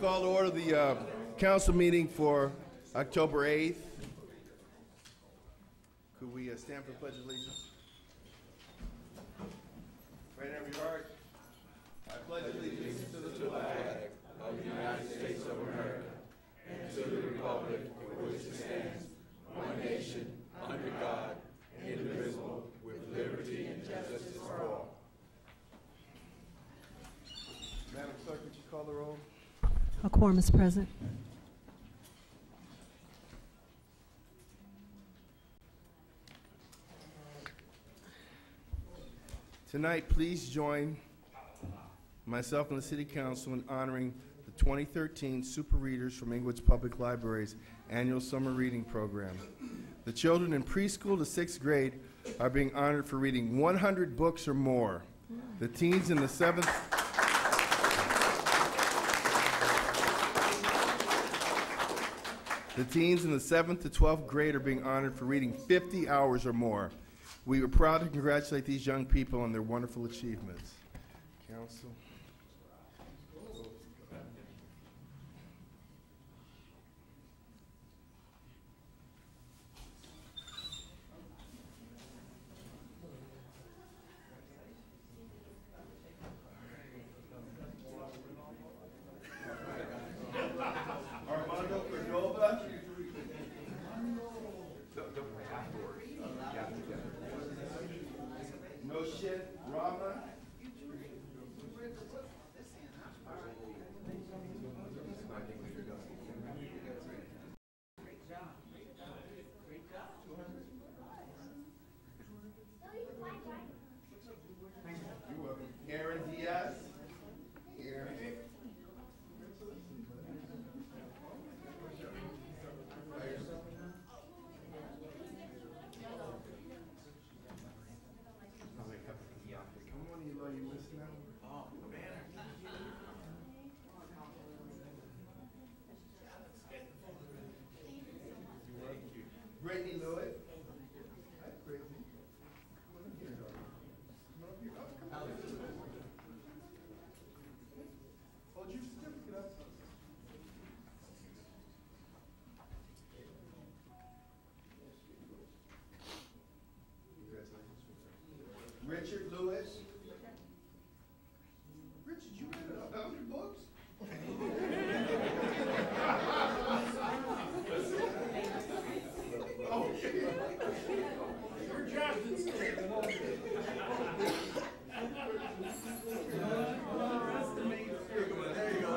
call to order the council meeting for October 8th. Could we stand for the Pledge of Allegiance? Right in every heart. I pledge allegiance to the flag of the United States of America and to the republic for which it stands, one nation, under God, indivisible, with liberty and justice for all. Madam Clerk, would you call the roll? A quorum is present. Tonight, please join myself and the City Council in honoring the 2013 Super Readers from Inglewood's Public Library's annual summer reading program. The children in preschool to 6th grade are being honored for reading 100 books or more. The teens in the 7th to 12th grade are being honored for reading 50 hours or more. We are proud to congratulate these young people on their wonderful achievements. Council. Richard Lewis. Richard, you read 100 books? Okay. Your job is there you go.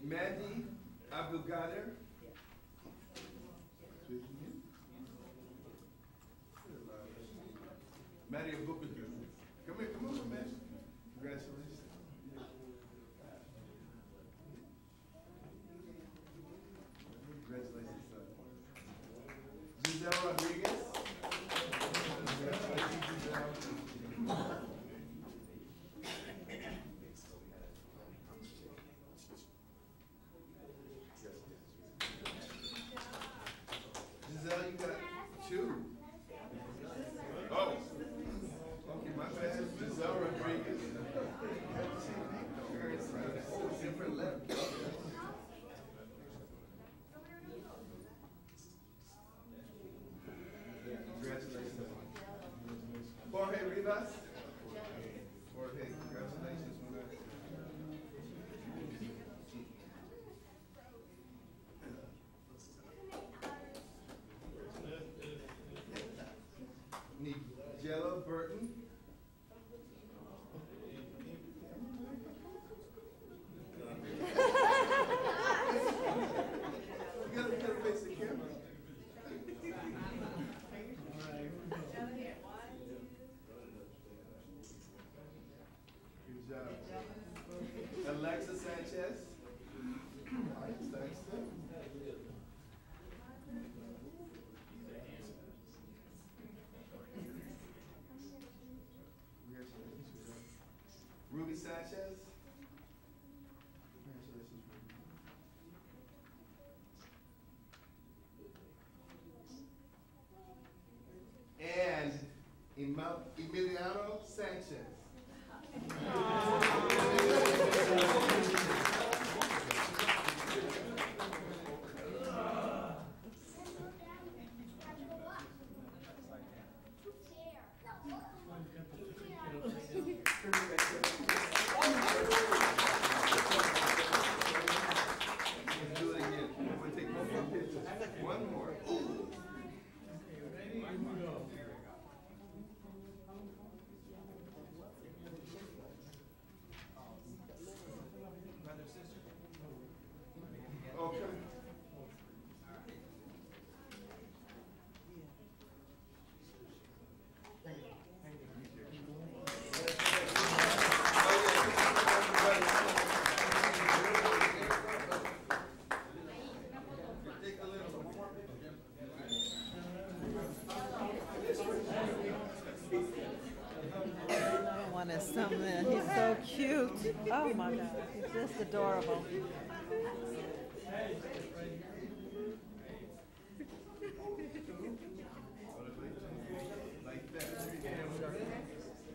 Mandy Abdulkader. Mandy Abdulkader. Come over, man. Congratulations. Congratulations, son. Giselle Rodriguez. Congratulations, Giselle. Giselle, you got 2. Oh. Okay, my bad. Giselle Rodriguez. Different letter. Congratulations. Jorge Rivas. Jorge, congratulations. Nigella Burton. You gotta face the camera. Good job. Alexa Sanchez. Thanks. Ruby Sanchez. Congratulations, Ruby. Oh my God, it's just adorable.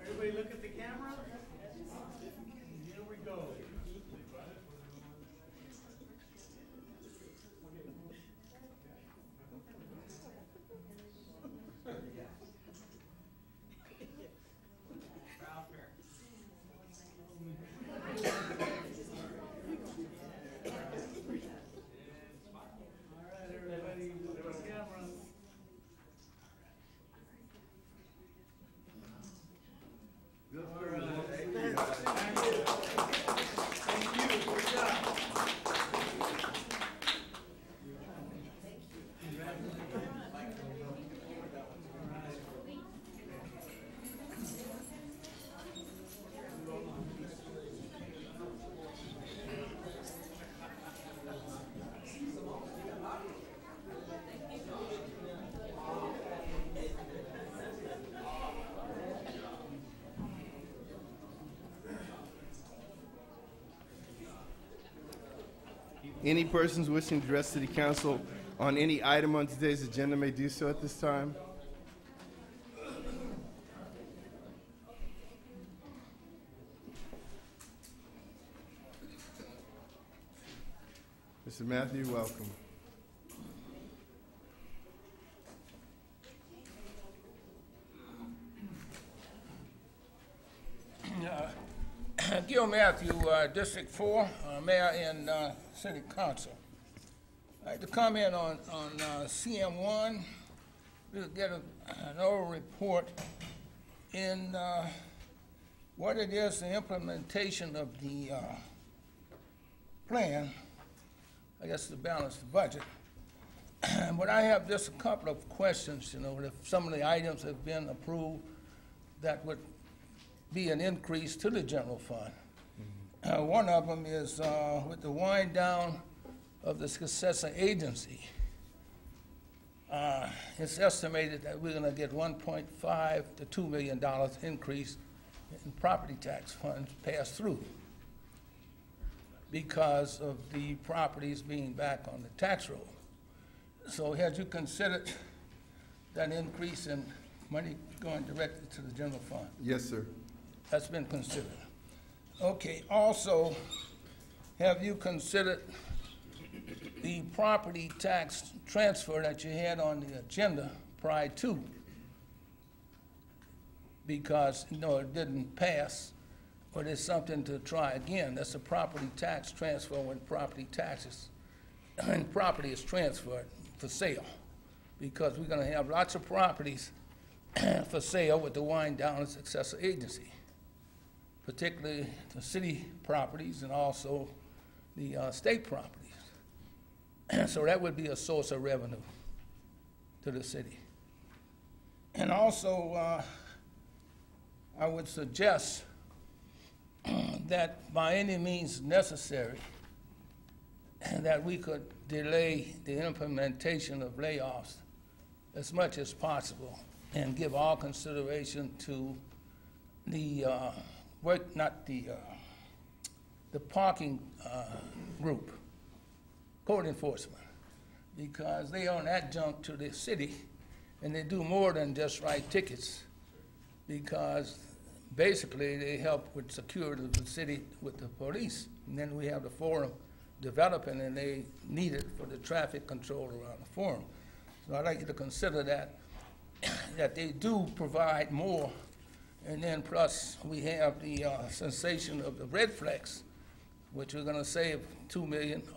Everybody look at the camera. Here we go. Any persons wishing to address City Council on any item on today's agenda may do so at this time. Mr. Matthew, welcome. Gil Matthew, District 4, Mayor and City Council. I'd like to comment on CM1. We'll get an oral report in what it is, the implementation of the plan, I guess to balance the budget. But I have just a couple of questions, if some of the items have been approved that would be an increase to the general fund. One of them is with the wind down of the successor agency. It's estimated that we're going to get $1.5 to $2 million increase in property tax funds passed through because of the properties being back on the tax roll. So had you considered that increase in money going directly to the general fund? Yes, sir. That's been considered. Okay, also, have you considered the property tax transfer that you had on the agenda prior to? Because, it didn't pass, but it's something to try again. That's a property tax transfer when property taxes, and property is transferred for sale. Because we're gonna have lots of properties for sale with the wind down of successor agency, particularly the city properties and also the state properties. So that would be a source of revenue to the city. And also, I would suggest that by any means necessary, that we could delay the implementation of layoffs as much as possible and give all consideration to the the parking group, code enforcement, because they are an adjunct to the city, and they do more than just write tickets, because basically they help with security of the city with the police. And then we have the forum developing, and they need it for the traffic control around the forum. So I'd like you to consider that they do provide more. And then plus we have the sensation of the red flags, which we're gonna save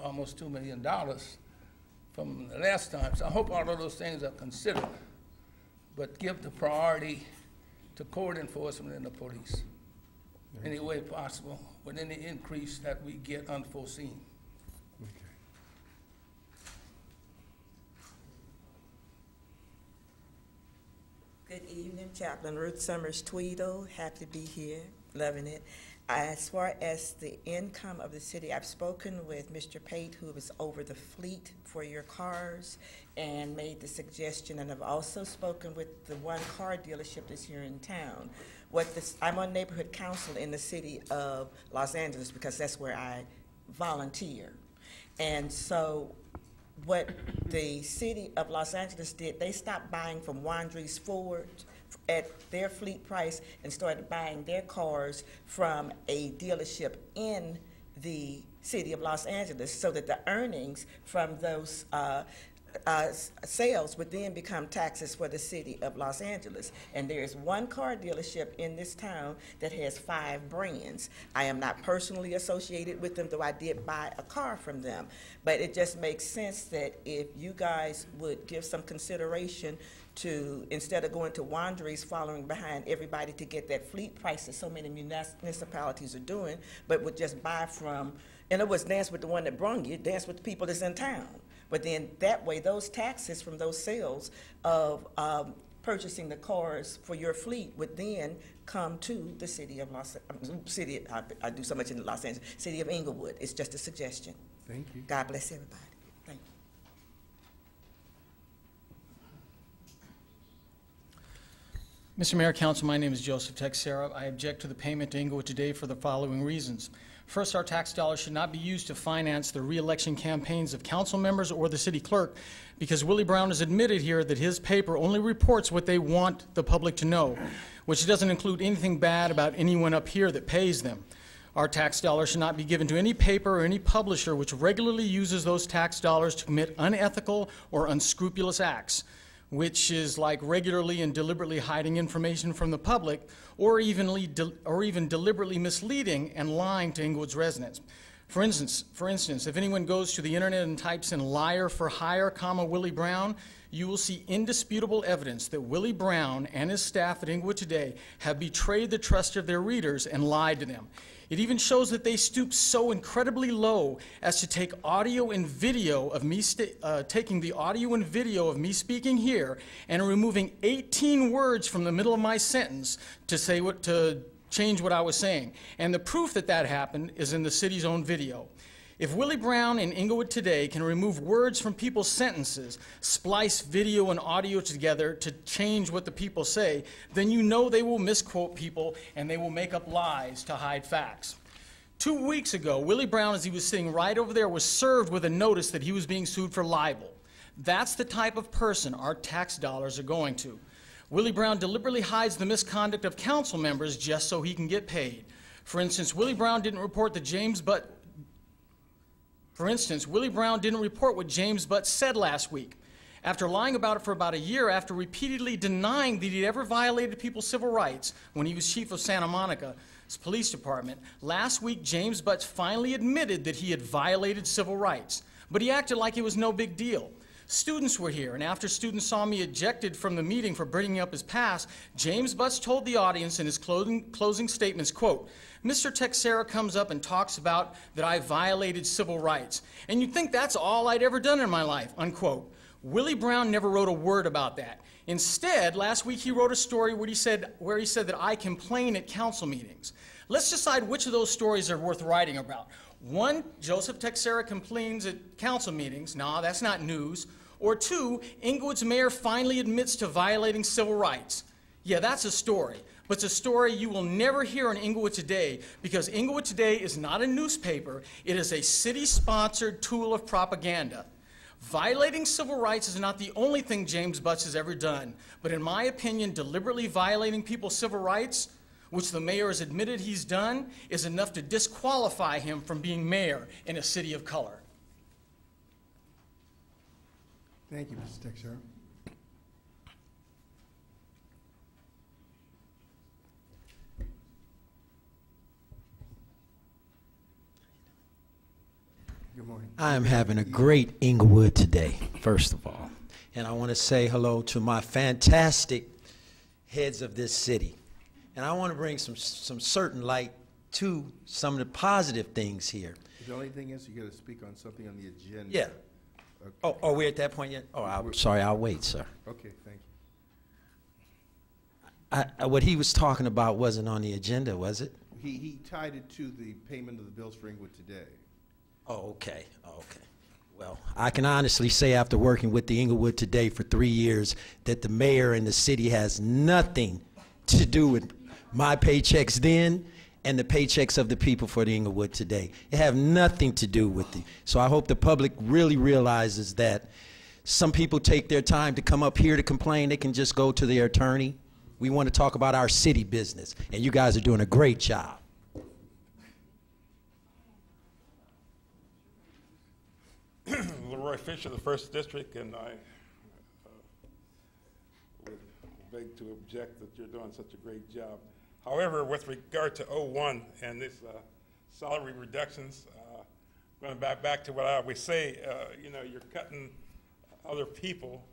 almost $2 million from the last time. So I hope all of those things are considered, but give the priority to code enforcement and the police any way possible with any increase that we get unforeseen. Good evening, Chaplain Ruth Summers Tweedle. Happy to be here, loving it. As far as the income of the city, I've spoken with Mr. Pate, who was over the fleet for your cars, and made the suggestion, and I've also spoken with the one car dealership that's here in town, I'm on neighborhood council in the city of Los Angeles because that's where I volunteer. And so what the city of Los Angeles did, they stopped buying from Wandries Ford at their fleet price and started buying their cars from a dealership in the city of Los Angeles, so that the earnings from those sales would then become taxes for the city of Los Angeles. And there's one car dealership in this town that has 5 brands. I am not personally associated with them, though I did buy a car from them. But it just makes sense that if you guys would give some consideration to, instead of going to Wandries following behind everybody to get that fleet price that so many municipalities are doing, but would just buy from, in other words, dance with the one that brung you, dance with the people that's in town. But then that way, those taxes from those sales of purchasing the cars for your fleet would then come to the city of I do so much in Los Angeles, city of Inglewood. It's just a suggestion. Thank you. God bless everybody. Thank you. Mr. Mayor, Council, my name is Joseph Texera. I object to the payment to Inglewood today for the following reasons. First, our tax dollars should not be used to finance the re-election campaigns of council members or the city clerk, because Willie Brown has admitted here that his paper only reports what they want the public to know, which doesn't include anything bad about anyone up here that pays them. Our tax dollars should not be given to any paper or any publisher which regularly uses those tax dollars to commit unethical or unscrupulous acts, which is like regularly and deliberately hiding information from the public, or even deliberately misleading and lying to Inglewood's residents. For instance, if anyone goes to the internet and types in liar for hire, Willie Brown, you will see indisputable evidence that Willie Brown and his staff at Inglewood today have betrayed the trust of their readers and lied to them. It even shows that they stooped so incredibly low as to take audio and video of me, taking the audio and video of me speaking here and removing 18 words from the middle of my sentence to change what I was saying. And the proof that that happened is in the city's own video. If Willie Brown and Inglewood today can remove words from people's sentences, splice video and audio together to change what the people say, then you know they will misquote people and they will make up lies to hide facts. 2 weeks ago, Willie Brown, as he was sitting right over there, was served with a notice that he was being sued for libel. That's the type of person our tax dollars are going to. Willie Brown deliberately hides the misconduct of council members just so he can get paid. For instance, Willie Brown didn't report what James Butt said last week. After lying about it for about a year, after repeatedly denying that he'd ever violated people's civil rights when he was chief of Santa Monica's police department, last week James Butt finally admitted that he had violated civil rights. But he acted like it was no big deal. Students were here, and after students saw me ejected from the meeting for bringing up his past, James Butts told the audience in his closing statements, quote, "Mr. Texera comes up and talks about that I violated civil rights, and you'd think that's all I'd ever done in my life," unquote. Willie Brown never wrote a word about that. Instead, last week he wrote a story where he said that I complain at council meetings. Let's decide which of those stories are worth writing about. One, Joseph Texera complains at council meetings. No, that's not news. Or two, Inglewood's mayor finally admits to violating civil rights. Yeah, that's a story. But it's a story you will never hear in Inglewood Today, because Inglewood Today is not a newspaper. It is a city-sponsored tool of propaganda. Violating civil rights is not the only thing James Butts has ever done. But in my opinion, deliberately violating people's civil rights, which the mayor has admitted he's done, is enough to disqualify him from being mayor in a city of color. Thank you, Mr. Texera. Good morning. I am having a great Inglewood today, first of all. And I want to say hello to my fantastic heads of this city. And I want to bring some certain light to some of the positive things here. The only thing is you got to speak on something on the agenda. Yeah. Okay. Oh, we're at that point yet? Oh, I'm sorry, I'll wait, sir. Okay, thank you. What he was talking about wasn't on the agenda, was it? He tied it to the payment of the bills for Inglewood Today. Oh, okay. Well, I can honestly say after working with the Inglewood Today for 3 years that the mayor and the city has nothing to do with My paychecks then and the paychecks of the people for the Inglewood today. It have nothing to do with it. So I hope the public really realizes that some people take their time to come up here to complain. They can just go to their attorney. We want to talk about our city business, and you guys are doing a great job. Leroy Fisher, the First District, and I would beg to object that you're doing such a great job. However, with regard to 01 and this salary reductions, going back to what I always say, you know, you're cutting other people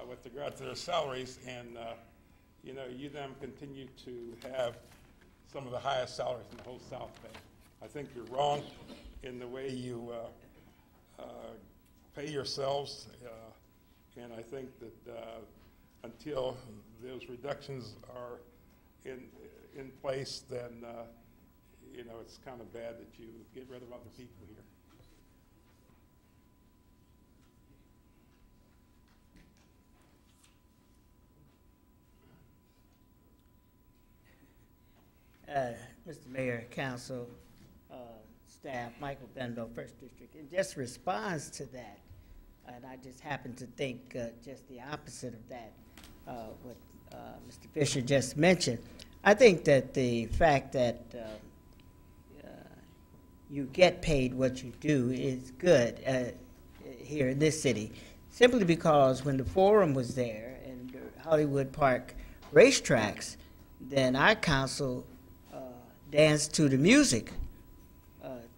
with regard to their salaries, and you know, you them continue to have some of the highest salaries in the whole South Bay. I think you're wrong in the way you pay yourselves, and I think that until those reductions are in place, then you know, it's kind of bad that you get rid of other people here. Mr. Mayor, Council, staff, Michael Benville, First District, in just response to that, and I just happen to think just the opposite of that, what Mr. Fisher just mentioned. I think that the fact that you get paid what you do is good here in this city, simply because when the Forum was there and the Hollywood Park racetracks, then our council danced to the music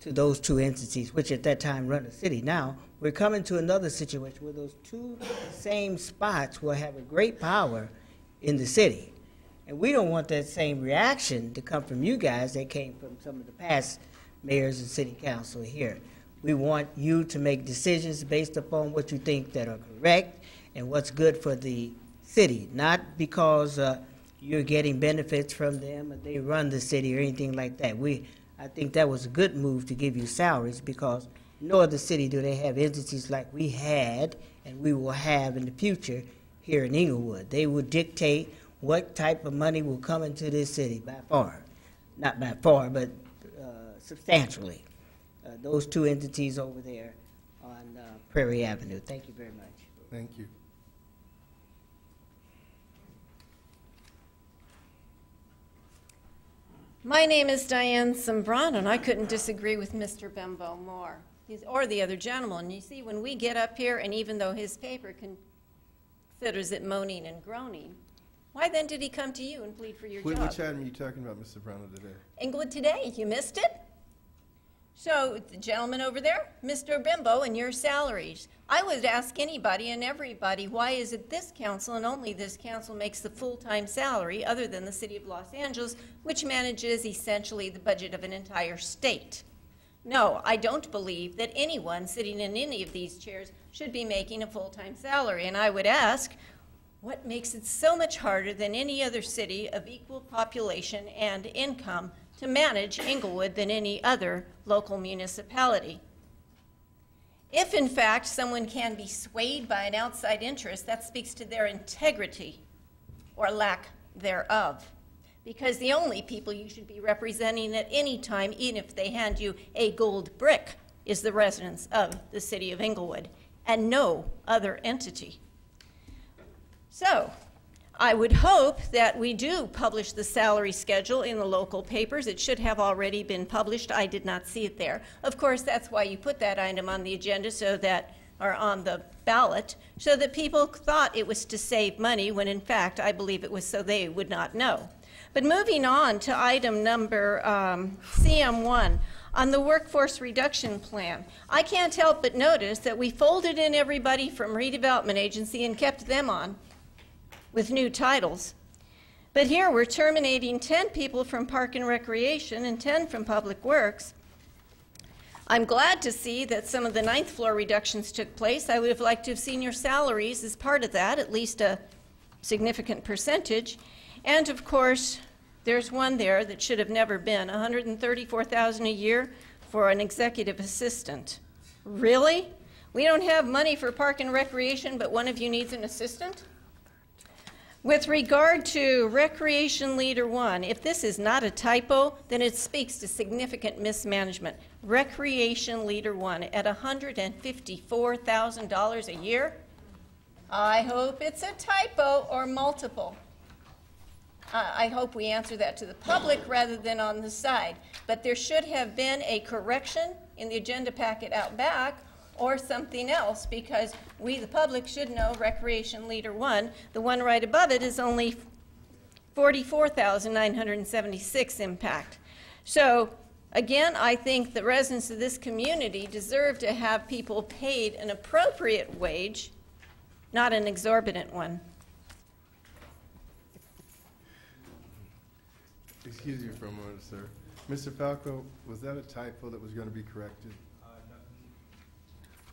to those two entities, which at that time run the city. Now, we're coming to another situation where those two same spots will have a great power in the city. And we don't want that same reaction to come from you guys that came from some of the past mayors and city council here. We want you to make decisions based upon what you think that are correct and what's good for the city, not because you're getting benefits from them or they run the city or anything like that. I think that was a good move to give you salaries, because no other city do they have entities like we had and we will have in the future here in Inglewood. They will dictate what type of money will come into this city by far. Not by far, but substantially. Those two entities over there on Prairie Avenue. Thank you very much. Thank you. My name is Diane Sombrano, and I couldn't disagree with Mr. Bembo more, or the other gentleman. You see, when we get up here, and even though his paper considers it moaning and groaning, why then did he come to you and plead for your job? Which item are you talking about, Mr. Brown, today? Inglewood Today, you missed it? So, the gentleman over there, Mr. Bembo, and your salaries. I would ask anybody and everybody, why is it this council and only this council makes the full-time salary, other than the city of Los Angeles, which manages essentially the budget of an entire state? No, I don't believe that anyone sitting in any of these chairs should be making a full-time salary. And I would ask, what makes it so much harder than any other city of equal population and income to manage Inglewood than any other local municipality? If, in fact, someone can be swayed by an outside interest, that speaks to their integrity or lack thereof. Because the only people you should be representing at any time, even if they hand you a gold brick, is the residents of the city of Inglewood, and no other entity. So, I would hope that we do publish the salary schedule in the local papers. It should have already been published. I did not see it there. Of course, that's why you put that item on the agenda, or on the ballot, so that people thought it was to save money, when in fact I believe it was so they would not know. But moving on to item number CM1, on the workforce reduction plan, I can't help but notice that we folded in everybody from redevelopment agency and kept them on with new titles. But here we're terminating 10 people from Park and Recreation and 10 from Public Works. I'm glad to see that some of the 9th floor reductions took place. I would have liked to have seen your salaries as part of that, at least a significant percentage. And of course, there's one there that should have never been, $134,000 a year for an executive assistant. Really? We don't have money for Park and Recreation, but one of you needs an assistant? With regard to Recreation Leader 1, if this is not a typo, then it speaks to significant mismanagement. Recreation Leader 1 at $154,000 a year? I hope it's a typo or multiple. I hope we answer that to the public rather than on the side. But there should have been a correction in the agenda packet out back or something else, because we, the public, should know Recreation Leader 1. The one right above it is only $44,976 impact. So, again, I think the residents of this community deserve to have people paid an appropriate wage, not an exorbitant one. Excuse me for a moment, sir. Mr. Falco, was that a typo that was going to be corrected?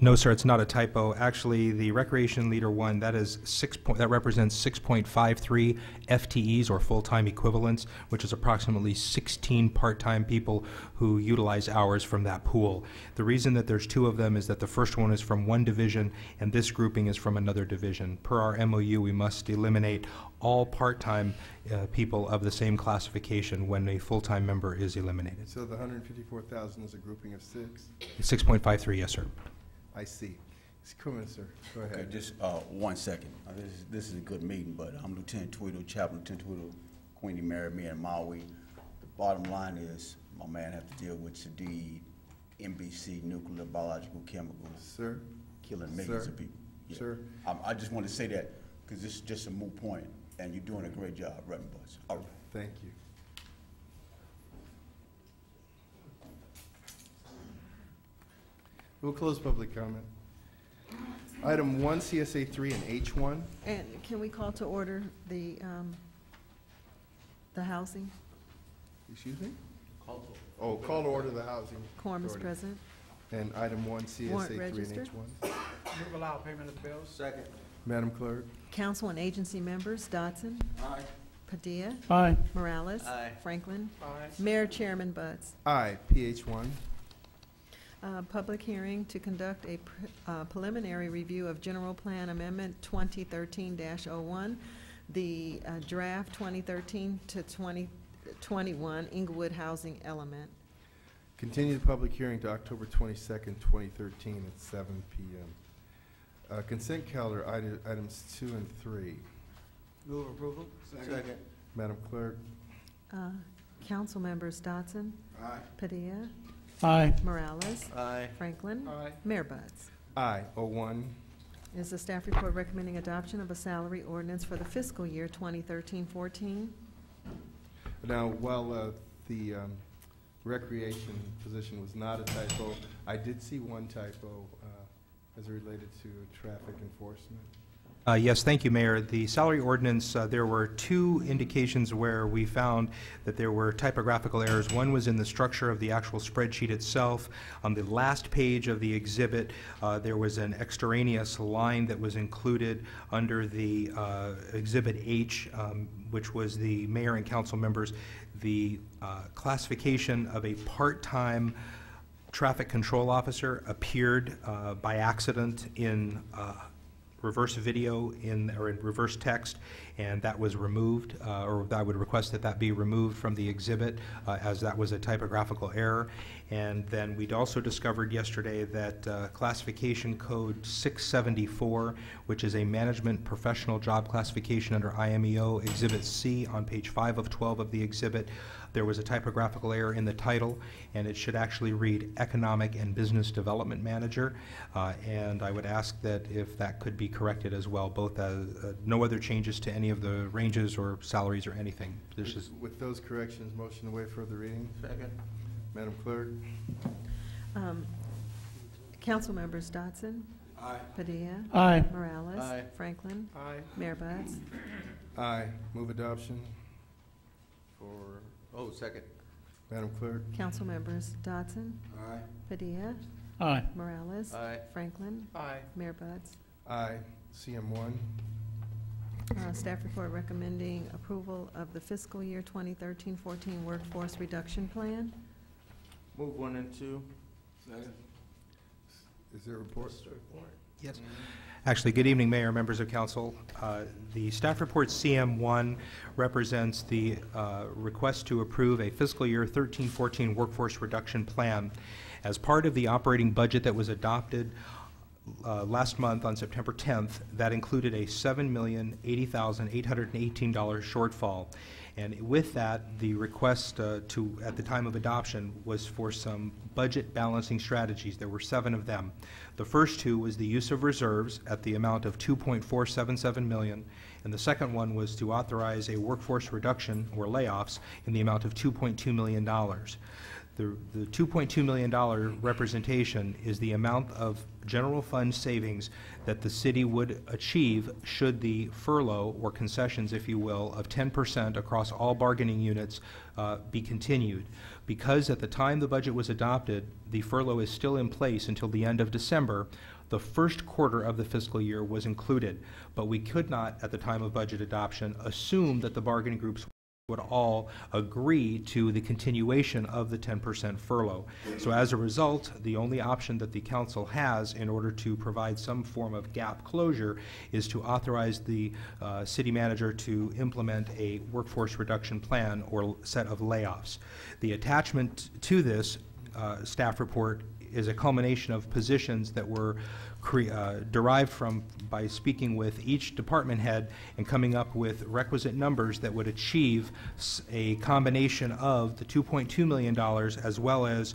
No, sir, it's not a typo. Actually, the Recreation Leader 1, that represents 6.53 FTEs, or full-time equivalents, which is approximately 16 part-time people who utilize hours from that pool. The reason that there's two of them is that the first one is from one division, and this grouping is from another division. Per our MOU, we must eliminate all part-time people of the same classification when a full-time member is eliminated. So the 154,000 is a grouping of 6? 6.53, yes, sir. I see. Come in, sir. Go ahead. Okay, just 1 second. This is a good meeting, but I'm Lieutenant Tweedle, Chaplain Lieutenant Tweedle. Queenie married me in Maui. The bottom line is my man have to deal with Sadid, NBC, nuclear, biological, chemicals. Sir? Killing millions of people. Yeah. Sir? I just want to say that because this is just a moot point, and you're doing a great job, Reverend Butts. All right. Thank you. We'll close public comment. Item 1, CSA 3 and H1. And can we call to order the housing? Excuse me? Call to order the housing. Quorum is authority. present. And item 1, CSA Warrant 3 and register. H1. Move allow payment of bills. Second. Madam Clerk. Council and agency members, Dodson. Aye. Padilla. Aye. Morales. Aye. Franklin. Aye. Mayor Chairman Butts. Aye. PH1. Public hearing to conduct a preliminary review of General Plan Amendment 2013-01, the draft 2013 to 2021 Inglewood housing element. Continue the public hearing to October 22nd, 2013 at 7 p.m. Consent calendar items 2 and 3. Move approval. Second. Madam Clerk. Council members Dodson. Aye. Padilla. Aye. Morales. Aye. Franklin. Aye. Mayor Butts. Aye. 01. Is the staff report recommending adoption of a salary ordinance for the fiscal year 2013-14? Now, while the recreation position was not a typo, I did see one typo as it related to traffic enforcement. Yes, thank you, Mayor. The salary ordinance, there were two indications where we found that there were typographical errors. One was in the structure of the actual spreadsheet itself. On the last page of the exhibit, there was an extraneous line that was included under the Exhibit H, which was the mayor and council members. The classification of a part-time traffic control officer appeared by accident in reverse video or in reverse text, and that was removed, or I would request that that be removed from the exhibit as that was a typographical error. And then we'd also discovered yesterday that classification code 674, which is a management professional job classification under IMEO Exhibit C on page 5 of 12 of the exhibit, there was a typographical error in the title, and it should actually read Economic and Business Development Manager. And I would ask that if that could be corrected as well, both as no other changes to any of the ranges or salaries or anything. This is With those corrections, motion to waive further reading. Second. Madam Clerk. Council members Dodson. Aye. Padilla. Aye. Morales. Aye. Franklin. Aye. Mayor Butts. Aye. Move adoption. Second. Madam Clerk. Council members Dodson. Aye. Padilla. Aye. Morales. Aye. Franklin. Aye. Mayor Butts. Aye. CM1. Staff report recommending approval of the fiscal year 2013-14 workforce reduction plan. Move 1 and 2. Second. Is there a report? Yes. Actually, good evening, Mayor, members of council. The staff report CM1 represents the request to approve a fiscal year 13-14 workforce reduction plan. As part of the operating budget that was adopted last month on September 10th, that included a $7,080,818 shortfall. And with that, the request at the time of adoption was for some budget balancing strategies. There were 7 of them. The first 2 was the use of reserves at the amount of $2.477 million, and the second one was to authorize a workforce reduction or layoffs in the amount of $2.2 million. The $2.2 million representation is the amount of general fund savings that the city would achieve should the furlough, or concessions, if you will, of 10% across all bargaining units be continued. Because at the time the budget was adopted, the furlough is still in place until the end of December, the first quarter of the fiscal year was included. But we could not, at the time of budget adoption, assume that the bargaining groups would all agree to the continuation of the 10% furlough. So as a result, the only option that the council has in order to provide some form of gap closure is to authorize the city manager to implement a workforce reduction plan or set of layoffs. The attachment to this staff report is a culmination of positions that were derived from by speaking with each department head and coming up with requisite numbers that would achieve a combination of the $2.2 million as well as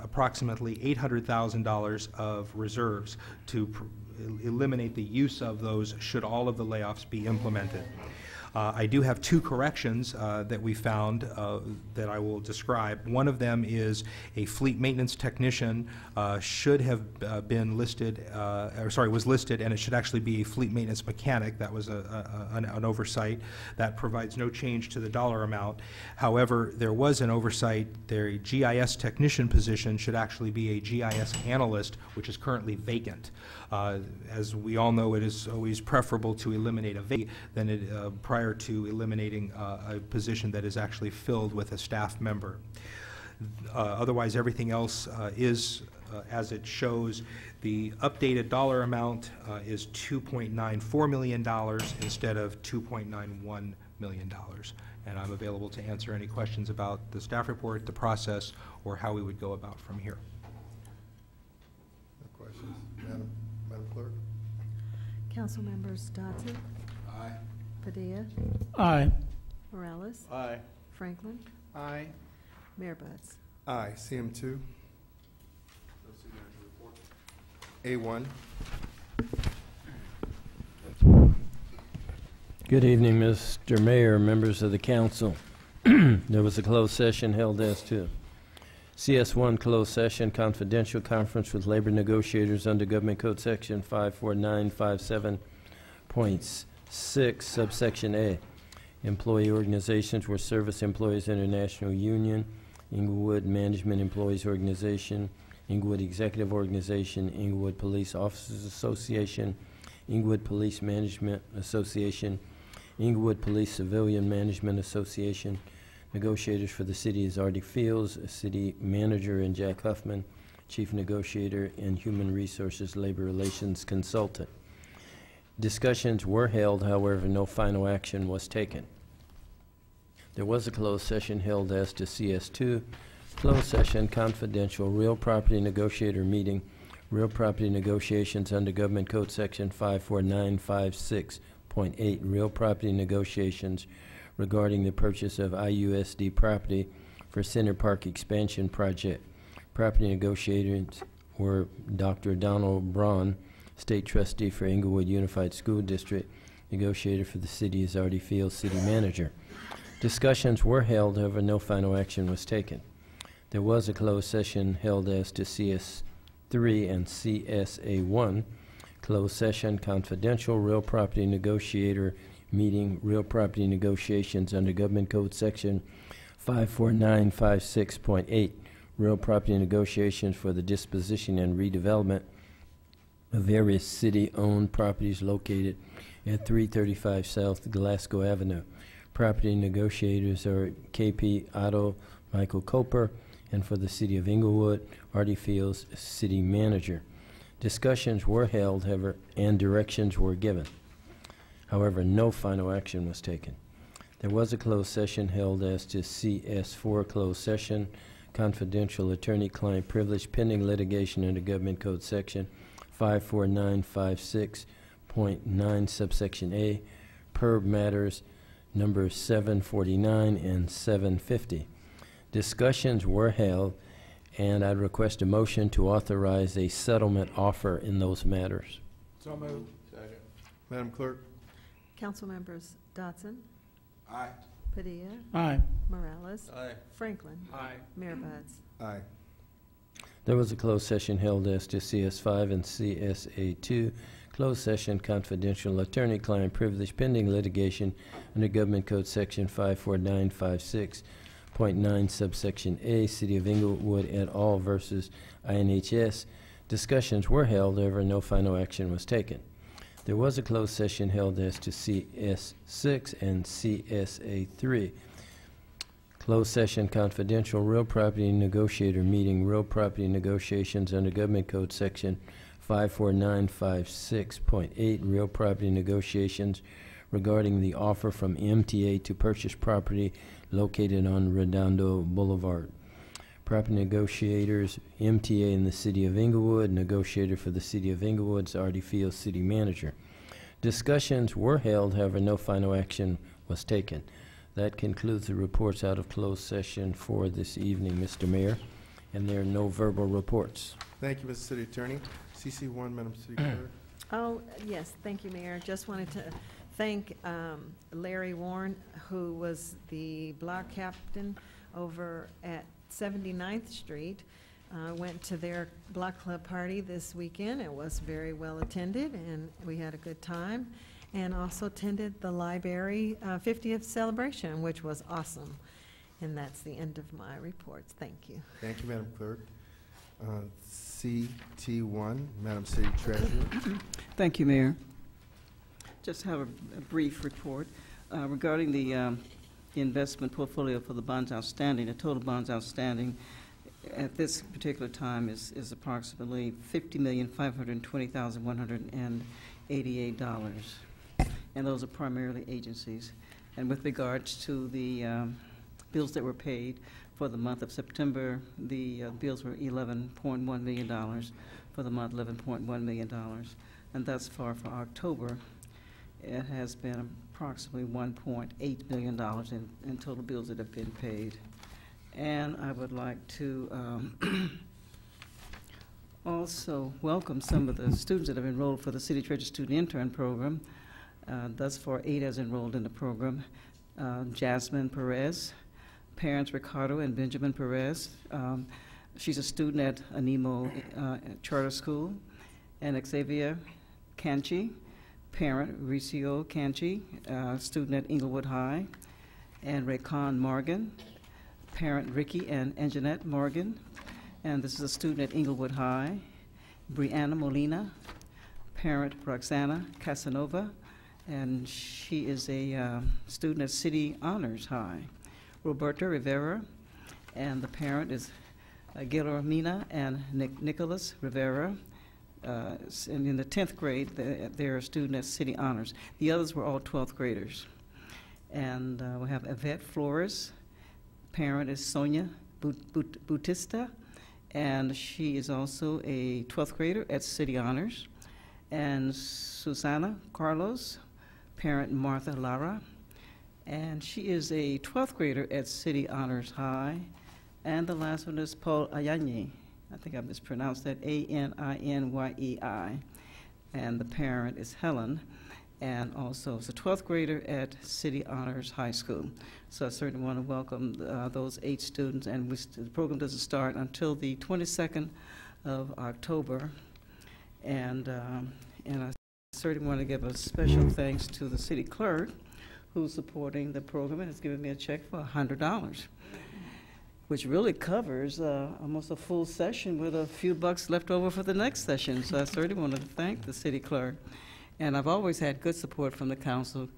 approximately $800,000 of reserves to eliminate the use of those should all of the layoffs be implemented. I do have 2 corrections that we found that I will describe. One of them is a fleet maintenance technician should have been listed, was listed, and it should actually be a fleet maintenance mechanic. That was an oversight. That provides no change to the dollar amount. However, there was an oversight. Their GIS technician position should actually be a GIS analyst, which is currently vacant. As we all know, it is always preferable to eliminate a vacancy than prior to eliminating a position that is actually filled with a staff member. Otherwise, everything else is as it shows. The updated dollar amount is $2.94 million instead of $2.91 million. And I'm available to answer any questions about the staff report, the process, or how we would go about from here. No questions. Madam Clerk? Council members Dodson, Aye. Padilla, Aye. Morales, Aye. Franklin, Aye. Mayor Buds. Aye. CM2. A1. Good evening, Mr. Mayor, members of the council. There was a closed session held as to CS1 closed session confidential conference with labor negotiators under Government Code Section 54957.6 subsection A. Employee organizations were Service Employees International Union, Inglewood Management Employees Organization, Inglewood Executive Organization, Inglewood Police Officers Association, Inglewood Police Management Association, Inglewood Police Civilian Management Association. Negotiators for the city is Artie Fields, city manager, and Jack Huffman, chief negotiator and human resources labor relations consultant. Discussions were held, however, no final action was taken. There was a closed session held as to CS2, closed session confidential real property negotiator meeting, real property negotiations under Government Code Section 54956.8, real property negotiations regarding the purchase of IUSD property for Center Park Expansion Project. Property negotiators were Dr. Donald Braun, State Trustee for Inglewood Unified School District. Negotiator for the city is Artie Fields, City Manager. Discussions were held, however, no final action was taken. There was a closed session held as to CS3 and CSA1. Closed session confidential real property negotiator meeting, real property negotiations under Government Code Section 54956.8, real property negotiations for the disposition and redevelopment of various city-owned properties located at 335 South Glasgow Avenue. Property negotiators are KP Otto, Michael Coper, and for the city of Inglewood, Artie Fields, city manager. Discussions were held, however, and directions were given. However, no final action was taken. There was a closed session held as to CS4 closed session, confidential attorney-client privilege pending litigation under Government Code Section 54956.9 subsection A, per matters numbers 749 and 750. Discussions were held, and I'd request a motion to authorize a settlement offer in those matters. So moved. Second. Madam Clerk? Council members Dodson, Aye. Padilla, Aye. Morales, Aye. Franklin, Aye. Mayor Buds. Aye. There was a closed session held as to CS5 and CSA2, closed session confidential attorney-client privilege pending litigation under Government Code Section 54956.9 subsection A, City of Inglewood et al. Versus INHS. Discussions were held, however, no final action was taken. There was a closed session held as to CS6 and CSA3. Closed session confidential real property negotiator meeting, real property negotiations under Government Code Section 54956.8, real property negotiations regarding the offer from MTA to purchase property located on Redondo Boulevard. Property negotiators, MTA in the City of Inglewood, negotiator for the City of Inglewood's Artie Fields City Manager. Discussions were held, however, no final action was taken. That concludes the reports out of closed session for this evening, Mr. Mayor, and there are no verbal reports. Thank you, Mr. City Attorney. CC1, Madam City Clerk. Oh, yes, thank you, Mayor. Just wanted to thank Larry Warren, who was the block captain over at 79th Street. Went to their block club party this weekend. It was very well attended, and we had a good time. And also attended the library 50th celebration, which was awesome. And that's the end of my reports. Thank you. Thank you, Madam Clerk. CT1, Madam City Treasurer. Thank you, Mayor. Just have a brief report regarding the investment portfolio for the bonds outstanding. The total bonds outstanding at this particular time is approximately $50,520,188. And those are primarily agencies. And with regards to the bills that were paid for the month of September, the bills were $11.1 million. For the month, $11.1 million. And thus far for October, it has been approximately $1.8 million in total bills that have been paid. And I would like to also welcome some of the students that have enrolled for the City Treasurer Student Intern Program. Thus far, 8 has enrolled in the program. Jasmine Perez, parents Ricardo and Benjamin Perez. She's a student at Animo Charter School. And Xavier Canchi, parent Ricio Canchi, student at Inglewood High. And Raycon Morgan, parent Ricky and Anjanette Morgan. And this is a student at Inglewood High. Brianna Molina, parent Roxana Casanova, and she is a student at City Honors High. Roberta Rivera, and the parent is Guillermina and Nicholas Rivera. And in the 10th grade, they're a student at City Honors. The others were all 12th graders. And we have Yvette Flores. Parent is Sonia Bautista, and she is also a 12th grader at City Honors. And Susana Carlos, parent Martha Lara, and she is a 12th grader at City Honors High. And the last one is Paul Ayanyi. I think I mispronounced that, Aninyei. And the parent is Helen, and also is a 12th grader at City Honors High School. So I certainly want to welcome those 8 students, and the program doesn't start until the 22nd of October. And I certainly want to give a special thanks to the city clerk, who's supporting the program and has given me a check for $100, which really covers almost a full session with a few bucks left over for the next session. So I certainly want to thank the city clerk. And I've always had good support from the council.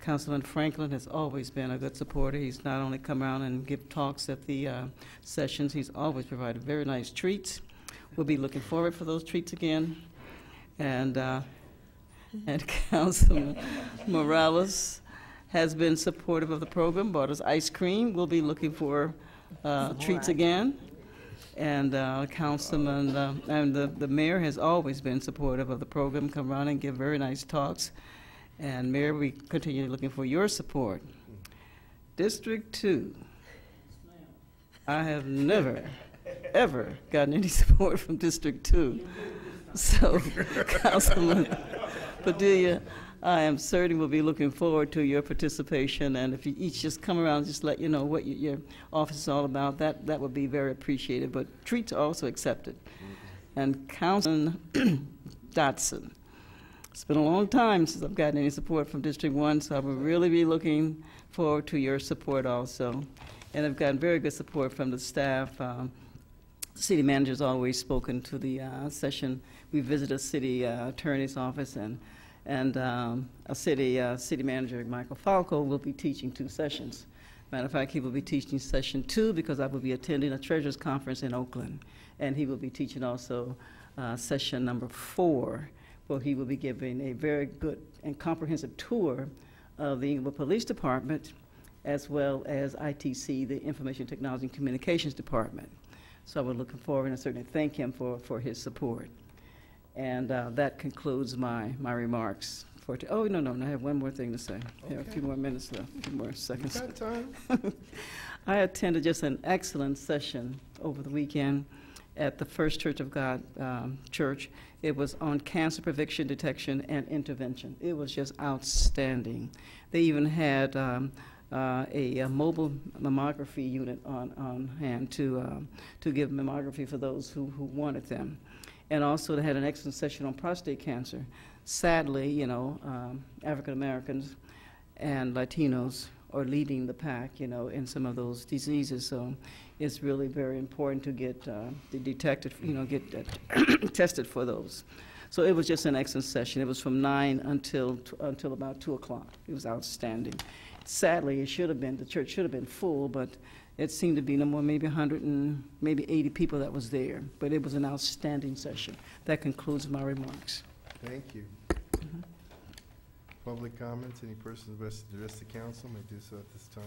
Councilman Franklin has always been a good supporter. He's not only come around and give talks at the sessions, he's always provided very nice treats. we'll be looking forward for those treats again. And Councilman Morales has been supportive of the program, bought us ice cream. We'll be looking for treats again. And Councilman, and the mayor has always been supportive of the program, come around and give very nice talks. And Mayor, we continue looking for your support. District 2, I have never, ever gotten any support from District 2. So, Councilman Padilla, I am certain we'll be looking forward to your participation, and if you each just come around and just let you know what your office is all about, that would be very appreciated, but treats are also accepted. And Councilman Dotson, it's been a long time since I've gotten any support from District 1, so I will really be looking forward to your support also. And I've gotten very good support from the staff. City manager's always spoken to the session. We visited a city attorney's office, and a city manager, Michael Falco, will be teaching 2 sessions. Matter of fact, he will be teaching session 2 because I will be attending a treasurers conference in Oakland. And he will be teaching also session number 4, where he will be giving a very good and comprehensive tour of the Inglewood Police Department, as well as ITC, the Information Technology and Communications Department. So we're looking forward, and I certainly thank him for his support. And that concludes my remarks for today. Oh, no, I have one more thing to say. Okay. I have a few more minutes left, a few more seconds. You got time. I attended just an excellent session over the weekend at the First Church of God Church. It was on cancer prevention, detection, and intervention. It was just outstanding. They even had a mobile mammography unit on hand to give mammography for those who wanted them. And also they had an excellent session on prostate cancer. Sadly, African Americans and Latinos are leading the pack, in some of those diseases. So it's really very important to get detected, get tested for those. So it was just an excellent session. It was from 9 until about 2 o'clock. It was outstanding. Sadly, the church should have been full, but it seemed to be no more, maybe 100 and maybe 80 people that was there. But it was an outstanding session. That concludes my remarks. Thank you. Public comments, any persons wish to address the council may do so at this time.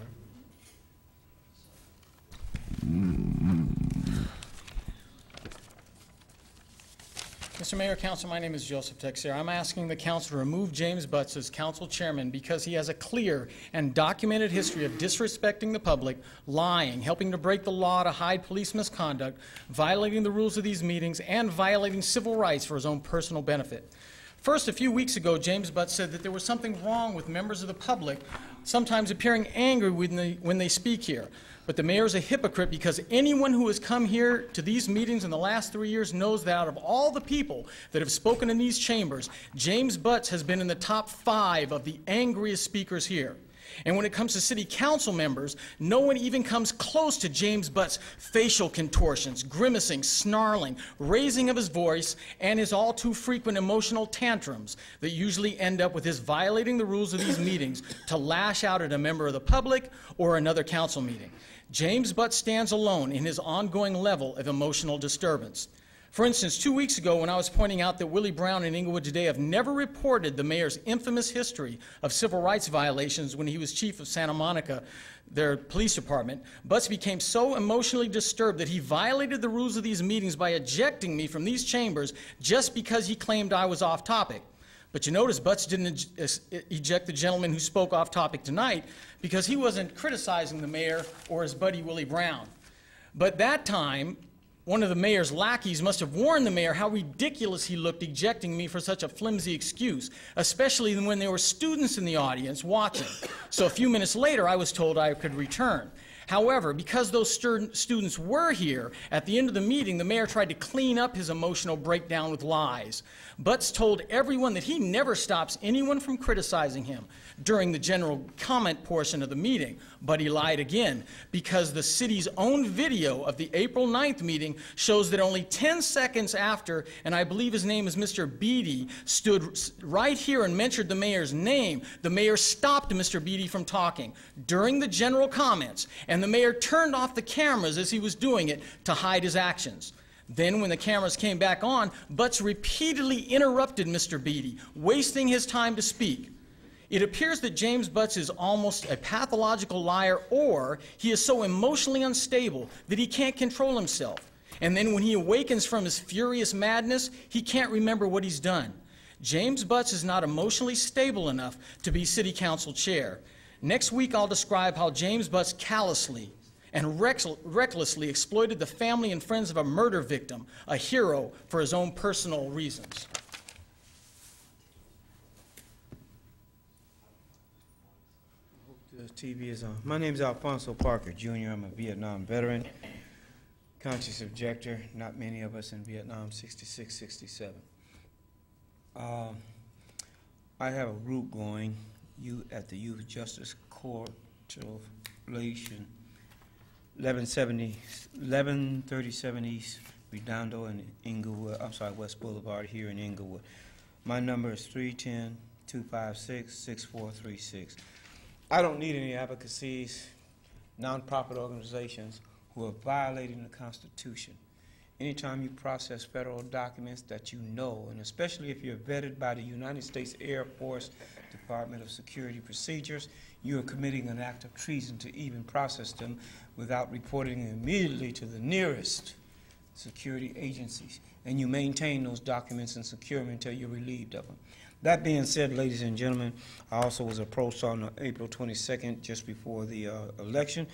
Mr. Mayor, Council, my name is Joseph Texera. I'm asking the council to remove James Butts as council chairman because he has a clear and documented history of disrespecting the public, lying, helping to break the law to hide police misconduct, violating the rules of these meetings, and violating civil rights for his own personal benefit. First, a few weeks ago, James Butts said that there was something wrong with members of the public sometimes appearing angry when they speak here. But the mayor is a hypocrite because anyone who has come here to these meetings in the last 3 years knows that out of all the people that have spoken in these chambers, James Butts has been in the top 5 of the angriest speakers here. And when it comes to city council members, no one even comes close to James Butts' facial contortions, grimacing, snarling, raising of his voice, and his all too frequent emotional tantrums that usually end up with his violating the rules of these meetings to lash out at a member of the public or another council meeting. James Butts stands alone in his ongoing level of emotional disturbance. For instance, 2 weeks ago when I was pointing out that Willie Brown and Inglewood today have never reported the mayor's infamous history of civil rights violations when he was chief of Santa Monica, their police department, Butts became so emotionally disturbed that he violated the rules of these meetings by ejecting me from these chambers just because he claimed I was off topic. But you notice Butts didn't eject the gentleman who spoke off topic tonight because he wasn't criticizing the mayor or his buddy Willie Brown. But that time, one of the mayor's lackeys must have warned the mayor how ridiculous he looked ejecting me for such a flimsy excuse, especially when there were students in the audience watching. So a few minutes later, I was told I could return. However, because those students were here, at the end of the meeting, the mayor tried to clean up his emotional breakdown with lies. Butts told everyone that he never stops anyone from criticizing him during the general comment portion of the meeting, but he lied again because the city's own video of the April 9th meeting shows that only 10 seconds after, and I believe his name is Mr. Beatty, stood right here and mentioned the mayor's name, the mayor stopped Mr. Beatty from talking during the general comments, and the mayor turned off the cameras as he was doing it to hide his actions. Then when the cameras came back on, Butts repeatedly interrupted Mr. Beatty, wasting his time to speak. It appears that James Butts is almost a pathological liar, or he is so emotionally unstable that he can't control himself. And then when he awakens from his furious madness, he can't remember what he's done. James Butts is not emotionally stable enough to be city council chair. Next week, I'll describe how James Butts callously and recklessly exploited the family and friends of a murder victim, a hero for his own personal reasons. The TV is on. My name is Alfonso Parker, Jr. I'm a Vietnam veteran, conscious objector. Not many of us in Vietnam, 66, 67. I have a route going at the Youth Justice Court of Relation, 1137 East Redondo in Inglewood, West Boulevard here in Inglewood. My number is 310-256-6436. I don't need any advocacies, nonprofit organizations who are violating the Constitution. Anytime you process federal documents that you know, and especially if you're vetted by the United States Air Force Department of Security Procedures, you are committing an act of treason to even process them without reporting them immediately to the nearest security agencies. And you maintain those documents and secure them until you're relieved of them. That being said, ladies and gentlemen, I also was approached on April 22nd, just before the election,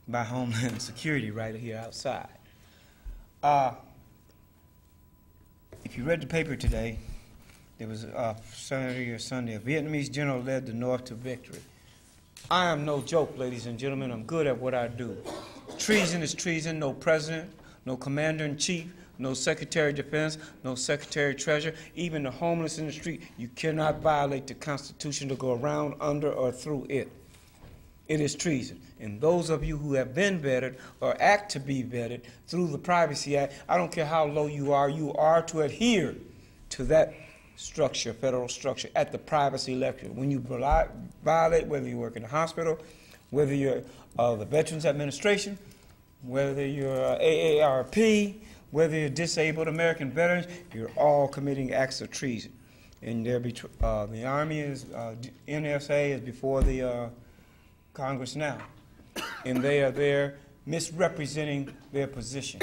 by Homeland Security right here outside. If you read the paper today, there was Saturday or Sunday, a Vietnamese general led the North to victory. I am no joke, ladies and gentlemen. I'm good at what I do. Treason is treason. No president, no commander-in-chief, no secretary of defense, no secretary of treasury, even the homeless in the street. You cannot violate the Constitution to go around, under, or through it. It is treason. And those of you who have been vetted or act to be vetted through the Privacy Act, I don't care how low you are to adhere to that structure, federal structure, at the privacy lecture. When you violate, whether you work in a hospital, whether you're the Veterans Administration, whether you're AARP, whether you're disabled American veterans, you're all committing acts of treason. And the Army is, NSA is before the Congress now, and they are there misrepresenting their position.